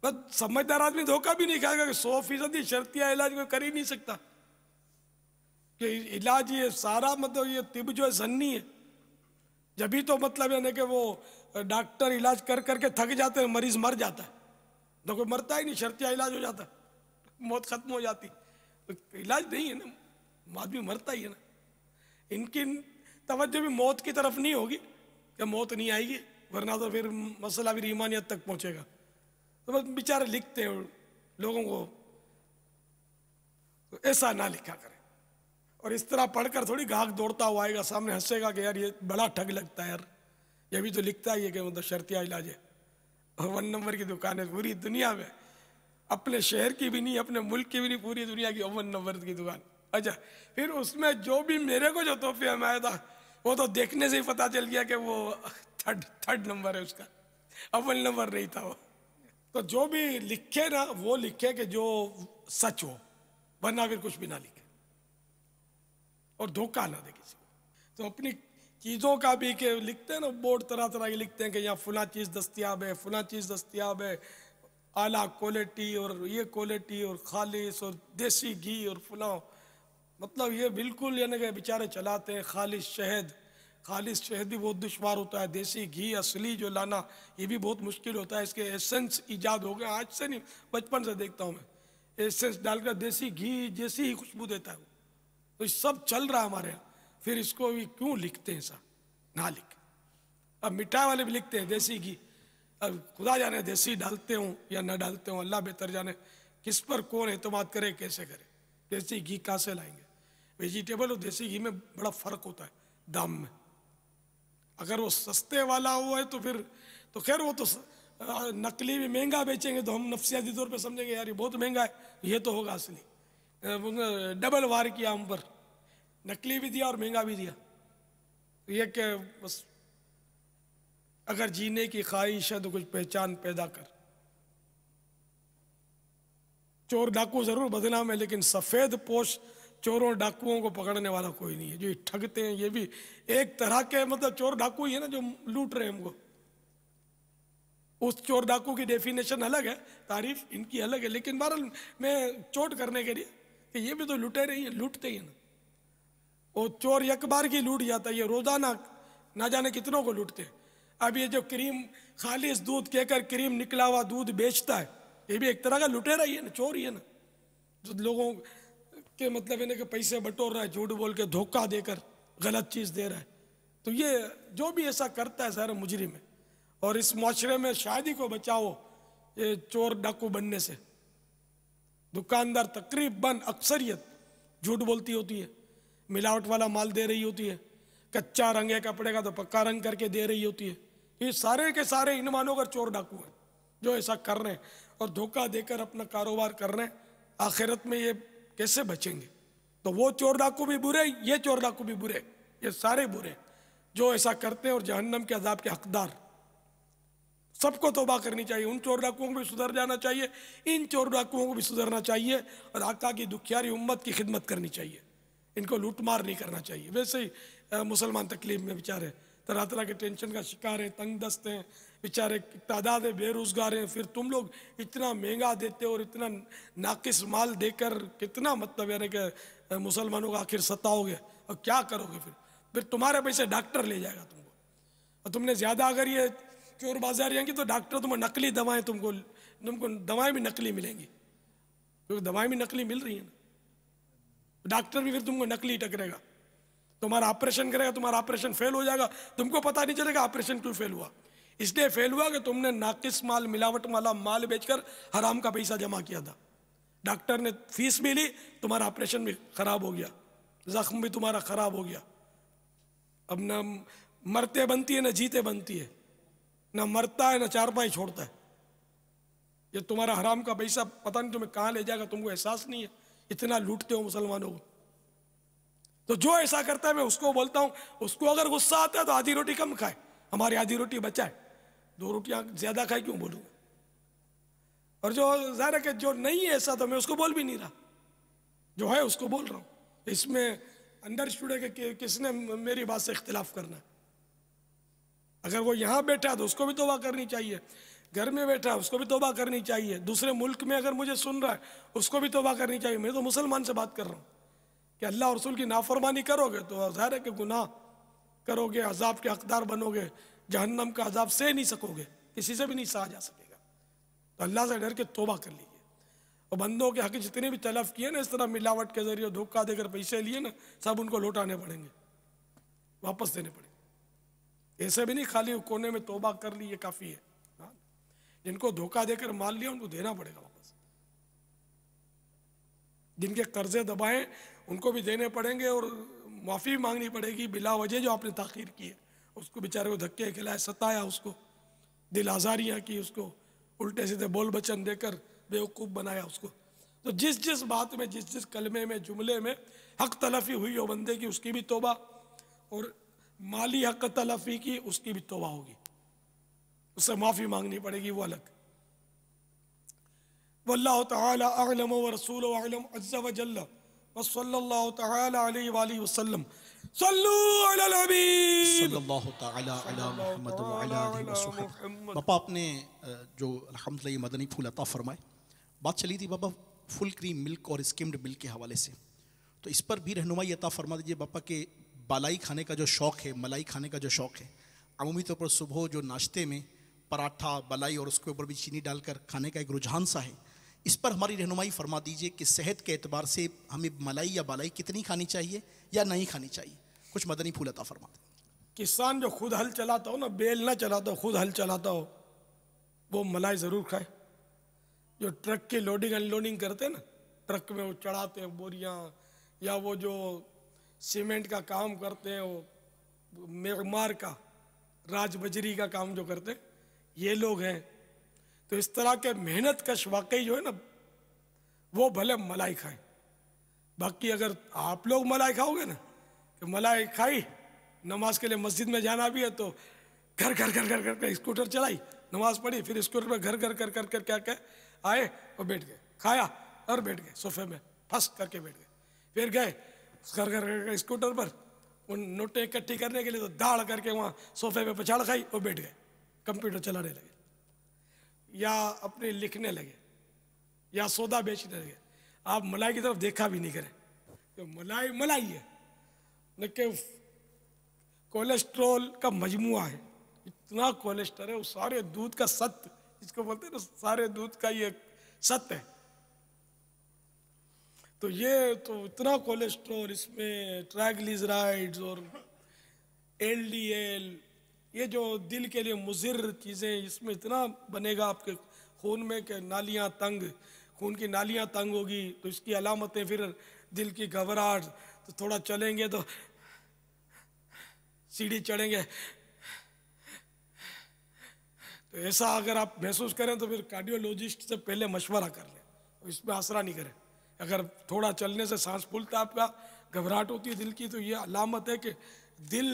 बस समझदार आदमी धोखा भी नहीं खाएगा कि 100% शर्तिया इलाज कोई कर ही नहीं सकता। कि इलाज ये सारा मतलब ये तिब जो है जन्नी है। जब भी तो मतलब है ना कि वो डॉक्टर इलाज कर करके थक जाते हैं, मरीज मर जाता है। तो कोई मरता ही नहीं, शर्तिया इलाज हो जाता, मौत खत्म हो जाती। तो इलाज नहीं है ना, आदमी मरता ही है ना। इनकी तवज्जो भी मौत की तरफ नहीं होगी कि मौत नहीं आएगी, वरना तो फिर मसला भी ईमानियत तक पहुंचेगा। तो बस बेचारे लिखते हैं लोगों को, तो ऐसा ना लिखा करें। और इस तरह पढ़कर थोड़ी गाहक दौड़ता हुआ आएगा, सामने हंसेगा कि यार ये बड़ा ठग लगता है यार, ये भी तो लिखता ही है कि मतलब शर्तिया इलाज है और 1 नंबर की दुकान है पूरी दुनिया में। अपने शहर की भी नहीं, अपने मुल्क की भी नहीं, पूरी दुनिया की 1 नंबर की दुकान। अच्छा, फिर उसमें जो भी मेरे को जो तोहफे में आया था वो तो देखने से ही पता चल गया कि वो थर्ड नंबर है उसका, अव्वल नंबर नहीं था वो। तो जो भी लिखे ना वो लिखे कि जो सच हो, वरना फिर कुछ भी ना लिखे और धोखा ना दे किसी को। तो अपनी चीज़ों का भी कि लिखते हैं ना बोर्ड, तरह तरह के लिखते हैं कि यहाँ फुला चीज़ दस्तियाब है, फुला चीज़ दस्तियाब है, आला क्वालिटी और ये क्वालिटी और खालिश और देसी घी और फुला। मतलब ये बिल्कुल यानी कि बेचारे चलाते हैं। खालिश शहद भी बहुत दुश्वार होता है, देसी घी असली जो लाना ये भी बहुत मुश्किल होता है। इसके एसेंस ईजाद हो गए, आज से नहीं बचपन से देखता हूँ मैं, एसेंस डालकर देसी घी जैसी ही खुशबू देता है वो। तो ये सब चल रहा है हमारे यहाँ, फिर इसको भी क्यों लिखते हैं? ऐसा ना लिख। अब मिठाई वाले भी लिखते हैं देसी घी, अब खुदा जाने देसी डालते हूँ या ना डालते हूँ, अल्लाह बेहतर जाने। किस पर कौन एतमाद करे, कैसे करे? देसी घी कहाँ से लाएंगे? वेजिटेबल और देसी घी में बड़ा फ़र्क होता है दाम में। अगर वो सस्ते वाला हुआ है तो फिर तो खैर वो तो नकली भी महंगा बेचेंगे तो हम नफसियाती तौर पे समझेंगे यार ये बहुत महंगा है, ये तो होगा असली। डबल वार किया हम पर, नकली भी दिया और महंगा भी दिया। तो ये कि बस अगर जीने की ख्वाहिश है तो कुछ पहचान पैदा कर। चोर डाकू जरूर बदनाम है, लेकिन सफ़ेद पोश चोरों डाकुओं को पकड़ने वाला कोई नहीं है। जो ठगते हैं ये भी एक तरह के मतलब चोर डाकू ही है ना, जो लूट रहे हैं हमको। उस चोर डाकू की डेफिनेशन अलग है, तारीफ इनकी अलग है, लेकिन बहरहाल मैं चोट करने के लिए कि ये भी तो लुटेरे ही हैं, लूटते ही हैं ना। वो चोर एक बार की लूट जाता है, ये रोजाना ना जाने कितनों को लूटते हैं। अब ये जो क्रीम खालिश दूध कहकर क्रीम निकला हुआ दूध बेचता है, ये भी एक तरह का लुटेरा ही है ना, चोर ही है ना, जो लोगों के मतलब है ना कि पैसे बटोर रहा है, झूठ बोल के धोखा देकर गलत चीज़ दे रहा है। तो ये जो भी ऐसा करता है सारा मुजरिम है। और इस माशरे में शायद ही को बचाओ ये चोर डाकू बनने से। दुकानदार तकरीबन अक्सरियत झूठ बोलती होती है, मिलावट वाला माल दे रही होती है, कच्चा रंग है कपड़े का तो पक्का रंग करके दे रही होती है। ये सारे के सारे इन मानो कर चोर डाकू हैं जो ऐसा कर रहे हैं और धोखा देकर अपना कारोबार कर रहे हैं। आखिरत में ये कैसे बचेंगे? तो वो चोर डाकू भी बुरे, ये चोर डाकू भी बुरे, ये सारे बुरे जो ऐसा करते हैं और जहन्नम के अजाब के हकदार। सबको तौबा करनी चाहिए, उन चोर डाकुओं को भी सुधर जाना चाहिए, इन चोर डाकुओं को भी सुधरना चाहिए और आका की दुखियारी उम्मत की खिदमत करनी चाहिए। इनको लूटमार नहीं करना चाहिए। वैसे ही मुसलमान तकलीफ में बेचारे तरह तरह के टेंशन का शिकार हैं, तंग दस्त हैं, बेचारे तादाद बेरोजगार हैं। फिर तुम लोग इतना महंगा देते हो और इतना नाकिस माल देकर कितना मतलब यानी कि मुसलमानों को आखिर सताओगे और क्या करोगे? फिर तुम्हारे पैसे डॉक्टर ले जाएगा तुमको। और तुमने ज़्यादा अगर ये चोर बाजारियाँ की तो डॉक्टर तुम्हें नकली दवाएं तुमको दवाएं भी नकली मिलेंगी, क्योंकि दवाएं भी नकली मिल रही हैं ना। डॉक्टर भी फिर तुमको नकली टकरेगा, तुम्हारा ऑपरेशन करेगा, तुम्हारा ऑपरेशन फेल हो जाएगा, तुमको पता नहीं चलेगा ऑपरेशन क्यों फेल हुआ। इसलिए फेल हुआ कि तुमने नाकिस माल, मिलावट वाला माल बेचकर हराम का पैसा जमा किया था। डॉक्टर ने फीस भी ली, तुम्हारा ऑपरेशन भी खराब हो गया, जख्म भी तुम्हारा खराब हो गया। अब न मरते बनती है न जीते बनती है, न मरता है न चारपाई छोड़ता है। ये तुम्हारा हराम का पैसा पता नहीं तुम्हें कहाँ ले जाएगा, तुमको एहसास नहीं है। इतना लूटते हो मुसलमानों को। तो जो ऐसा करता है मैं उसको बोलता हूँ, उसको अगर गुस्सा आता है तो आधी रोटी कम खाए, हमारी आधी रोटी बचाए, 2 रोटियां ज्यादा खाए क्यों बोलूँगा। और जो जाहिर है कि जो नहीं है ऐसा तो मैं उसको बोल भी नहीं रहा, जो है उसको बोल रहा हूँ। इसमें अंडरस्टूड है कि किसने मेरी बात से इख्तिलाफ करना है। अगर वो यहाँ बैठा है तो उसको भी तौबा करनी चाहिए, घर में बैठा है उसको भी तौबा करनी चाहिए, दूसरे मुल्क में अगर मुझे सुन रहा है उसको भी तौबा करनी चाहिए। मैं तो मुसलमान से बात कर रहा हूँ कि अल्लाह और रसूल की नाफरमानी करोगे तो ज़ाहिर है कि गुनाह करोगे, अजाब के हकदार बनोगे, जहन्नम का अजाब सह नहीं सकोगे, किसी से भी नहीं सहा जा सकेगा। तो अल्लाह से डर के तौबा कर लीजिए। और बंदों के हक जितने भी तलफ किए ना, इस तरह मिलावट के जरिए धोखा देकर पैसे लिए ना, सब उनको लौटाने पड़ेंगे, वापस देने पड़ेंगे। ऐसे भी नहीं खाली कोने में तौबा कर ली ये काफ़ी है। जिनको धोखा देकर माल लिया उनको देना पड़ेगा वापस। जिनके कर्जे दबाए उनको भी देने पड़ेंगे और माफ़ी मांगनी पड़ेगी बिला वजह जो आपने ताख़ीर की है। उसको बेचारे को धक्के खिलाए, सताया, उसको दिल आज़ारियाँ की, उसको उल्टे सीधे बोल बचन देकर बेवकूफ़ बनाया उसको। तो जिस जिस बात में, जिस जिस कलमे में, जुमले में हक तलफ़ी हुई हो बंदे की, उसकी भी तौबा, और माली हक तलफ़ी की उसकी भी तौबा होगी, उससे माफ़ी मांगनी पड़ेगी, वो अलग। वल्लाहु तआला अअलम व रसूलुहु अअलम अज़्ज़ा व जल्ल व सल्लल्लाहु तआला अलैहि व आलिहि वसल्लम। सल्लु अला नबी सल्लल्लाहु तआला अला मुहम्मद व अला आलिहि व सहबिहि। बाबा आपने जो अल्हम्दुलिल्लाह मदनी फूल अता फरमाए, बात चली थी बाबा फुल क्रीम मिल्क और स्किम्ड मिल्क के हवाले से, तो इस पर भी रहनुमाई अता फरमा दीजिए बाबा के बालाई खाने का जो शौक़ है, मलाई खाने का जो शौक़ है, अमूमी तौर पर सुबह जो नाश्ते में पराठा मलाई और उसके ऊपर भी चीनी डालकर खाने का एक रुझान सा है, इस पर हमारी रहनुमाई फरमा दीजिए कि सेहत के एतबार से हमें मलाई या बालाई कितनी खानी चाहिए या नहीं खानी चाहिए, कुछ मदनी फूल अता फरमा दें। किसान जो खुद हल चलाता हो ना, बेल ना चलाता हो, खुद हल चलाता हो, वो मलाई ज़रूर खाए। जो ट्रक की लोडिंग अनलोडिंग करते हैं ना, ट्रक में वो चढ़ाते हैं बोरियां, या वो जो सीमेंट का काम करते हैं, वो मेगमार का, राज बजरी का काम जो करते हैं, ये लोग हैं। तो इस तरह के मेहनत कश वाकई जो है ना, वो भले मलाई खाएं। बाकी अगर आप लोग मलाई खाओगे ना, कि मलाई खाई, नमाज के लिए मस्जिद में जाना भी है तो घर घर घर घर कर स्कूटर चलाई, नमाज पढ़ी, फिर स्कूटर में घर घर कर कर कर क्या क्या आए और बैठ गए, खाया और बैठ गए सोफे में, फंस करके बैठ गए, फिर गए घर घर कर स्कूटर पर उन नोटें इकट्ठी करने के लिए, तो दाड़ करके वहाँ सोफे पे पछाड़ खाई और बैठ गए, कंप्यूटर चलाने लगे, या अपने लिखने लगे, या सौदा बेचने लगे। आप मलाई की तरफ देखा भी नहीं करें, तो मलाई मलाई है न कि कोलेस्ट्रॉल का मजमुआ है। इतना कोलेस्ट्रॉल है, वो सारे दूध का सत्य जिसको बोलते हैं ना, सारे दूध का ये सत्य है। तो ये तो इतना कोलेस्ट्रॉल, इसमें ट्राइग्लिसराइड्स और LDL, ये जो दिल के लिए मुज़िर चीज़ें, इसमें इतना बनेगा आपके खून में कि नालियाँ तंग, खून की नालियाँ तंग होगी तो इसकी अलामतें, फिर दिल की घबराहट, तो थोड़ा चलेंगे तो सीढ़ी चढ़ेंगे, तो ऐसा अगर आप महसूस करें तो फिर कार्डियोलॉजिस्ट से पहले मशवरा कर लें, इसमें आसरा नहीं करें। अगर थोड़ा चलने से सांस फूलता आपका, घबराहट होती है दिल की, तो ये अलामत है कि दिल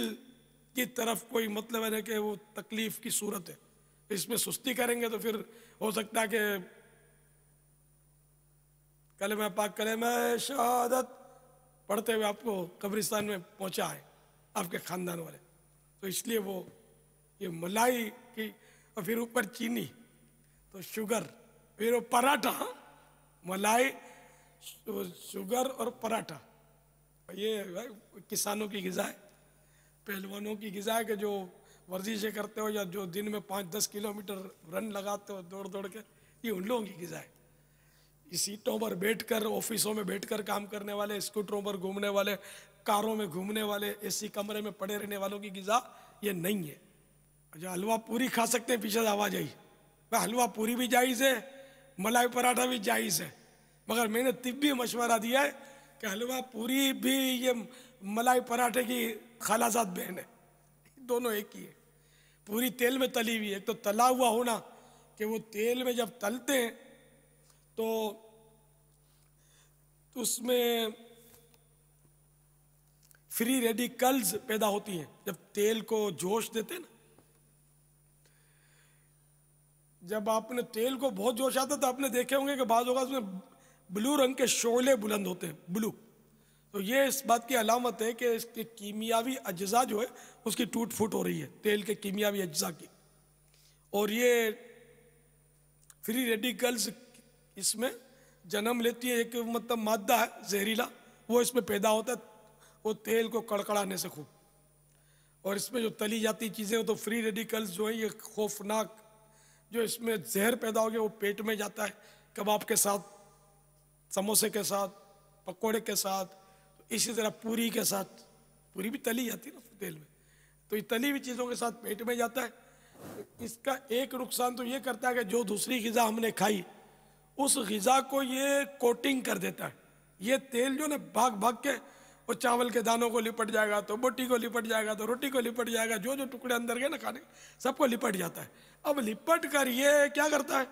की तरफ कोई मतलब है कि वो तकलीफ की सूरत है। इसमें सुस्ती करेंगे तो फिर हो सकता है कि कलमा पाक कलमा शहादत पढ़ते हुए आपको कब्रिस्तान में पहुंचा है आपके ख़ानदान वाले। तो इसलिए वो ये मलाई की, और फिर ऊपर चीनी, तो शुगर, फिर वो पराठा, मलाई, शुगर और पराठा, ये किसानों की ग़िज़ा है, पहलवानों की ग़िज़ा है कि जो वर्जिशें करते हो या जो दिन में 5-10 किलोमीटर रन लगाते हो दौड़ दौड़ के, ये उन लोगों की ग़िज़ा है। इस सीटों पर बैठकर, ऑफिसों में बैठकर काम करने वाले, स्कूटरों पर घूमने वाले, कारों में घूमने वाले, AC कमरे में पड़े रहने वालों की ग़िज़ा ये नहीं है। अच्छा, हलवा पूरी खा सकते हैं, पीछे से आवाज आई। हलवा पूरी भी जायज़ है, मलाई पराठा भी जायज़ है, मगर मैंने तिब्बी मशवरा दिया है कि हलवा पूरी भी ये मलाई पराठे की खालाजात बहन है, दोनों एक ही है। पूरी तेल में तली हुई है, एक तो तला हुआ होना कि वो तेल में जब तलते हैं तो उसमें फ्री रेडिकल्स पैदा होती हैं जब तेल को जोश देते हैं ना। जब आपने तेल को बहुत जोश आता तो आपने देखे होंगे कि बाज़ औक़ात उसमें ब्लू रंग के शोले बुलंद होते हैं, ब्लू। तो ये इस बात की अलामत है कि इसके कीमियावी अज्जा जो है उसकी टूट फूट हो रही है, तेल के कीमियावी अज्जा की। और ये फ्री रेडिकल्स इसमें जन्म लेती है, एक मतलब मादा है जहरीला, वो इसमें पैदा होता है, वो तेल को कड़कड़ाने से खूब। और इसमें जो तली जाती चीज़ें हो तो फ्री रेडिकल्स जो है ये खौफनाक, जो इसमें जहर पैदा हो गया वो पेट में जाता है, कबाब के साथ, समोसे के साथ, पकोड़े के साथ, इसी तरह पूरी के साथ। पूरी भी तली जाती है ना तेल में, तो ये तली हुई चीज़ों के साथ पेट में जाता है। इसका एक नुकसान तो ये करता है कि जो दूसरी ग़िज़ा हमने खाई उस ग़िज़ा को ये कोटिंग कर देता है। ये तेल जो ना भाग भाग के वो चावल के दानों को लिपट जाएगा, तो बोटी को लिपट जाएगा, तो रोटी को लिपट जाएगा, जो जो टुकड़े अंदर गए ना खाने सबको लिपट जाता है। अब लिपट कर ये क्या करता है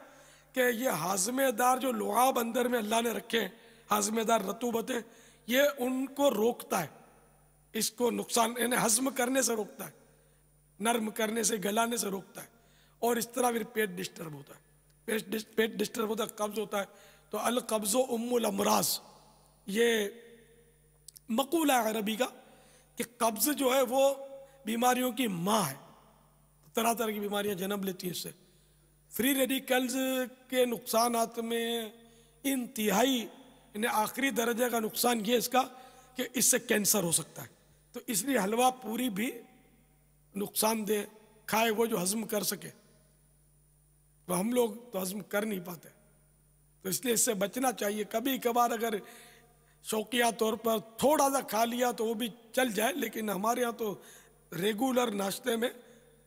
कि ये हाजमेदार जो लुआब अंदर में अल्लाह ने रखे हैं, हाजमेदार रतूबतें, ये उनको रोकता है, इसको नुकसान यानी हजम करने से रोकता है, नर्म करने से, गलाने से रोकता है। और इस तरह फिर पेट डिस्टर्ब होता है, पेट डिस्टर्ब होता है, कब्ज होता है। तो अल कब्ज़ो उम्मुल अमराज, ये मकूला है अरबी का कि कब्ज़ जो है वो बीमारियों की माँ है, तरह तरह की बीमारियां जन्म लेती हैं इससे। फ्री रेडिकल्स के नुकसानात में इंतहाई आखिरी दर्जे का नुकसान ये इसका कि इससे कैंसर हो सकता है। तो इसलिए हलवा पूरी भी नुकसानदेह, खाए वो जो हजम कर सके, तो हम लोग तो हजम कर नहीं पाते, तो इसलिए इससे बचना चाहिए। कभी कभार अगर शौकिया तौर पर थोड़ा सा खा लिया तो वो भी चल जाए, लेकिन हमारे यहाँ तो रेगुलर नाश्ते में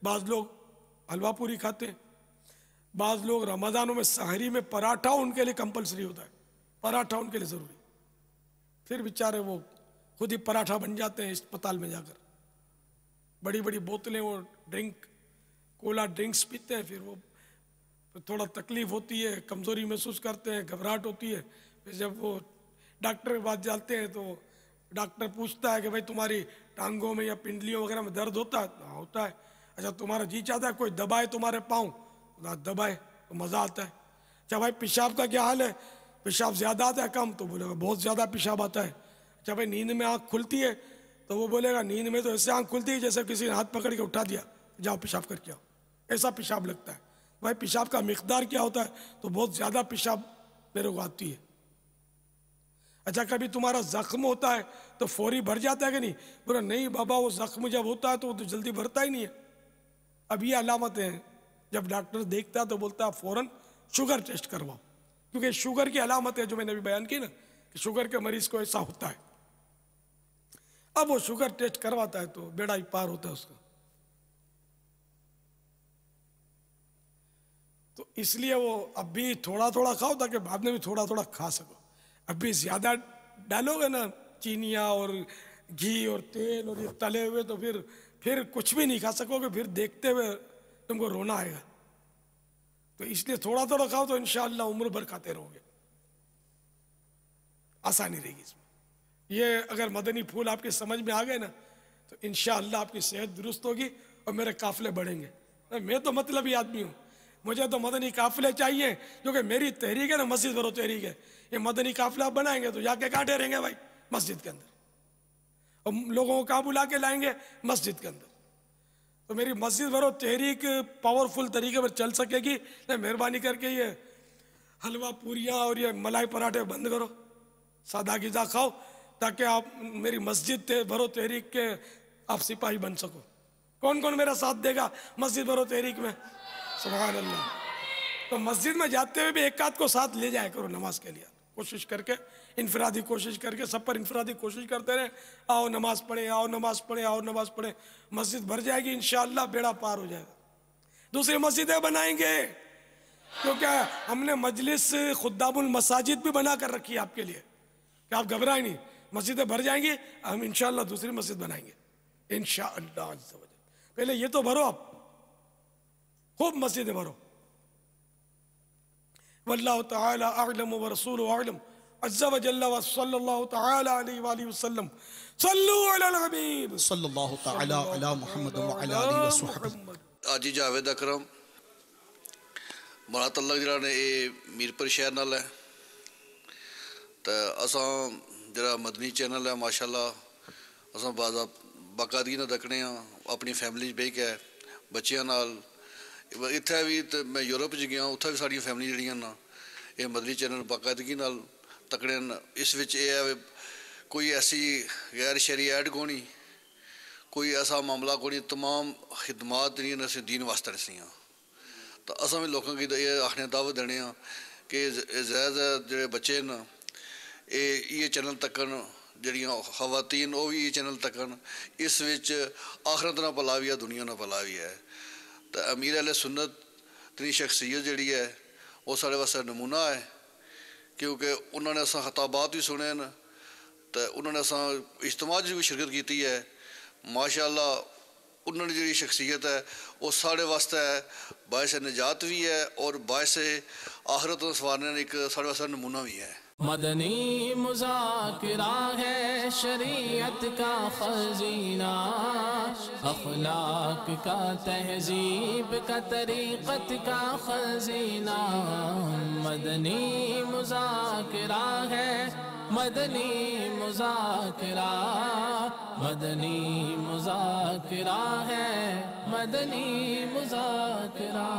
बाज़ लोग हलवा पूरी खाते हैं, बाज़ लोग रमज़ानों में सहरी में पराठा उनके लिए कंपलसरी होता है, पराठा उनके लिए ज़रूरी। फिर बेचारे वो खुद ही पराठा बन जाते हैं अस्पताल में जाकर, बड़ी बड़ी बोतलें वो ड्रिंक, कोला ड्रिंक्स पीते हैं, फिर वो थोड़ा तकलीफ़ होती है, कमज़ोरी महसूस करते हैं, घबराहट होती है। फिर जब वो डॉक्टर के पास जाते हैं तो डॉक्टर पूछता है कि भाई तुम्हारी टांगों में या पिंडलियों वगैरह में दर्द होता है? तो हाँ होता है। अच्छा तुम्हारा जी चाहता है कोई दबाए तुम्हारे पाँव? तो दबाए तो मज़ा आता है। अच्छा भाई पेशाब का क्या हाल है? पेशाब ज़्यादा आता है कम? तो बोलेगा बहुत ज़्यादा पेशाब आता है। अच्छा भाई नींद में आँख खुलती है? तो वो बोलेगा नींद में तो ऐसे आँख खुलती है जैसे किसी ने हाथ पकड़ के उठा दिया, जाओ पेशाब करके आओ, ऐसा पेशाब लगता है। भाई पेशाब का मिकदार क्या होता है? तो बहुत ज़्यादा पेशाब मेरे को आती है। अच्छा कभी तुम्हारा जख्म होता है तो फौरी भर जाता है कि नहीं? बोला नहीं बाबा, वो जख्म जब होता है तो वो तो जल्दी भरता ही नहीं है। अब ये अलामतें हैं, जब डॉक्टर देखता है तो बोलता है फ़ौरन शुगर टेस्ट करवाओ, क्योंकि शुगर की अलामत है जो मैंने अभी बयान की ना कि शुगर के मरीज को ऐसा होता है। अब वो शुगर टेस्ट करवाता है तो बेड़ा ही पार होता है उसका। तो इसलिए वो अब भी थोड़ा थोड़ा खाओ ताकि बाद में भी थोड़ा थोड़ा खा सको। अभी ज़्यादा डालोगे ना चीनियाँ और घी और तेल और ये तले हुए तो फिर कुछ भी नहीं खा सकोगे, फिर देखते हुए तुमको रोना आएगा। तो इसलिए थोड़ा थोड़ा खाओ तो इंशाअल्लाह उम्र भर खाते रहोगे, आसानी रहेगी इसमें। ये अगर मदनी फूल आपके समझ में आ गए ना तो इंशाअल्लाह आपकी सेहत दुरुस्त होगी और मेरे काफिले बढ़ेंगे। मैं तो मतलबी आदमी हूँ, मुझे तो मदनी काफिले चाहिए, क्योंकि मेरी तहरीक है ना, मस्जिद भरो तहरीक है। ये मदनी काफिला बनाएंगे तो जाके कहाँ ठहरेंगे भाई? मस्जिद के अंदर। और लोगों को कहाँ बुला के लाएंगे? मस्जिद के अंदर। तो मेरी मस्जिद भरो तहरीक पावरफुल तरीके पर चल सकेगी। मेहरबानी करके ये हलवा पूरियाँ और ये मलाई पराठे बंद करो, सादा ग़िज़ा खाओ, ताकि आप मेरी मस्जिद भरो तहरीक के आप सिपाही बन सको। कौन कौन मेरा साथ देगा मस्जिद भरो तहरीक में? सुभान अल्लाह। तो मस्जिद में जाते हुए भी एक आध को साथ ले जाया करो नमाज के लिए, कोशिश करके, इनफरादी कोशिश करके, सब पर इनफरादी कोशिश करते रहे। आओ नमाज पढ़े, आओ नमाज पढ़े, आओ नमाज पढ़े, मस्जिद भर जाएगी इंशाअल्लाह, बेड़ा पार हो जाएगा। दूसरी मस्जिदें बनाएंगे, क्योंकि हमने मजलिस खुद्दामुल मसाजिद भी बना कर रखी है आपके लिए, कि आप घबराए नहीं, मस्जिदें भर जाएंगी, हम इंशाअल्लाह दूसरी मस्जिद बनाएंगे इंशाअल्लाह अज़्ज़ा वजल। पहले ये तो भरो, आप खूब मस्जिदें भरो। वल्लाहु तआला अअलम व रसूलुहु अअलम अज़्ज़ा व जल्ला व सल्लल्लाहु तआला अलैहि व आलिहि वसल्लम। सल्लु अलल हबीब सल्लल्लाहु तआला अला मुहम्मद व अला आलिहि व सहबिहि। आज जावेद अकरम बड़ा तल्लक जरा ने ये मीरपुर शहर नाल है, तो असां जरा मदनी चैनल है माशाल्लाह, असां बाकायदगी नाल दक्खने अपनी फैमिली बेह के बच्चियां नाल। इत्थे भी तो मैं यूरोप च गया, उत्थे भी साड़ी फैमिली जड़ियां ना ये मदनी चैनल बाकायदगी नाल तकड़े न। इस विच एह है कोई ऐसी गैर शहरी ऐड कोनी, कोई ऐसा मामला कोनी, तमाम खिदमात जेह्ड़ियां न असें दीन वास्ते दस्सियां। तो असां भी लोकां गी एह् आखने दावत देने कि ज़ायद जेह्ड़े बच्चे न ये चैनल तक्कन, जेह्ड़ियां खवातीन ओह् भी ये चैनल तक्कन। इस विच आखरत नाल भला भी है, दुनिया नाल भला भी है। तो अमीर अहले सुन्नत दी शख्सियत जेह्ड़ी है वो साढ़े वास्ते नमूना है, क्योंकि उन्होंने असां खताबात भी सुने न, तो उन्होंने असां इज्तिमा च भी शिरकत की है। माशाअल्लाह उन्होंने जी शख्सियत है वो साढ़े वास्ते बायस निजात भी है और बायस आखरत सवारने एक साढ़े वास्ते नमूना भी है। मदनी मुज़ाकिरा है शरीयत का खजीना, अखलाक का तहजीब का तरीक़त का खजीना। मदनी मुज़ाकिरा है, मदनी मुज़ाकिरा, मदनी मुज़ाकिरा है, मदनी मुज़ाकिरा।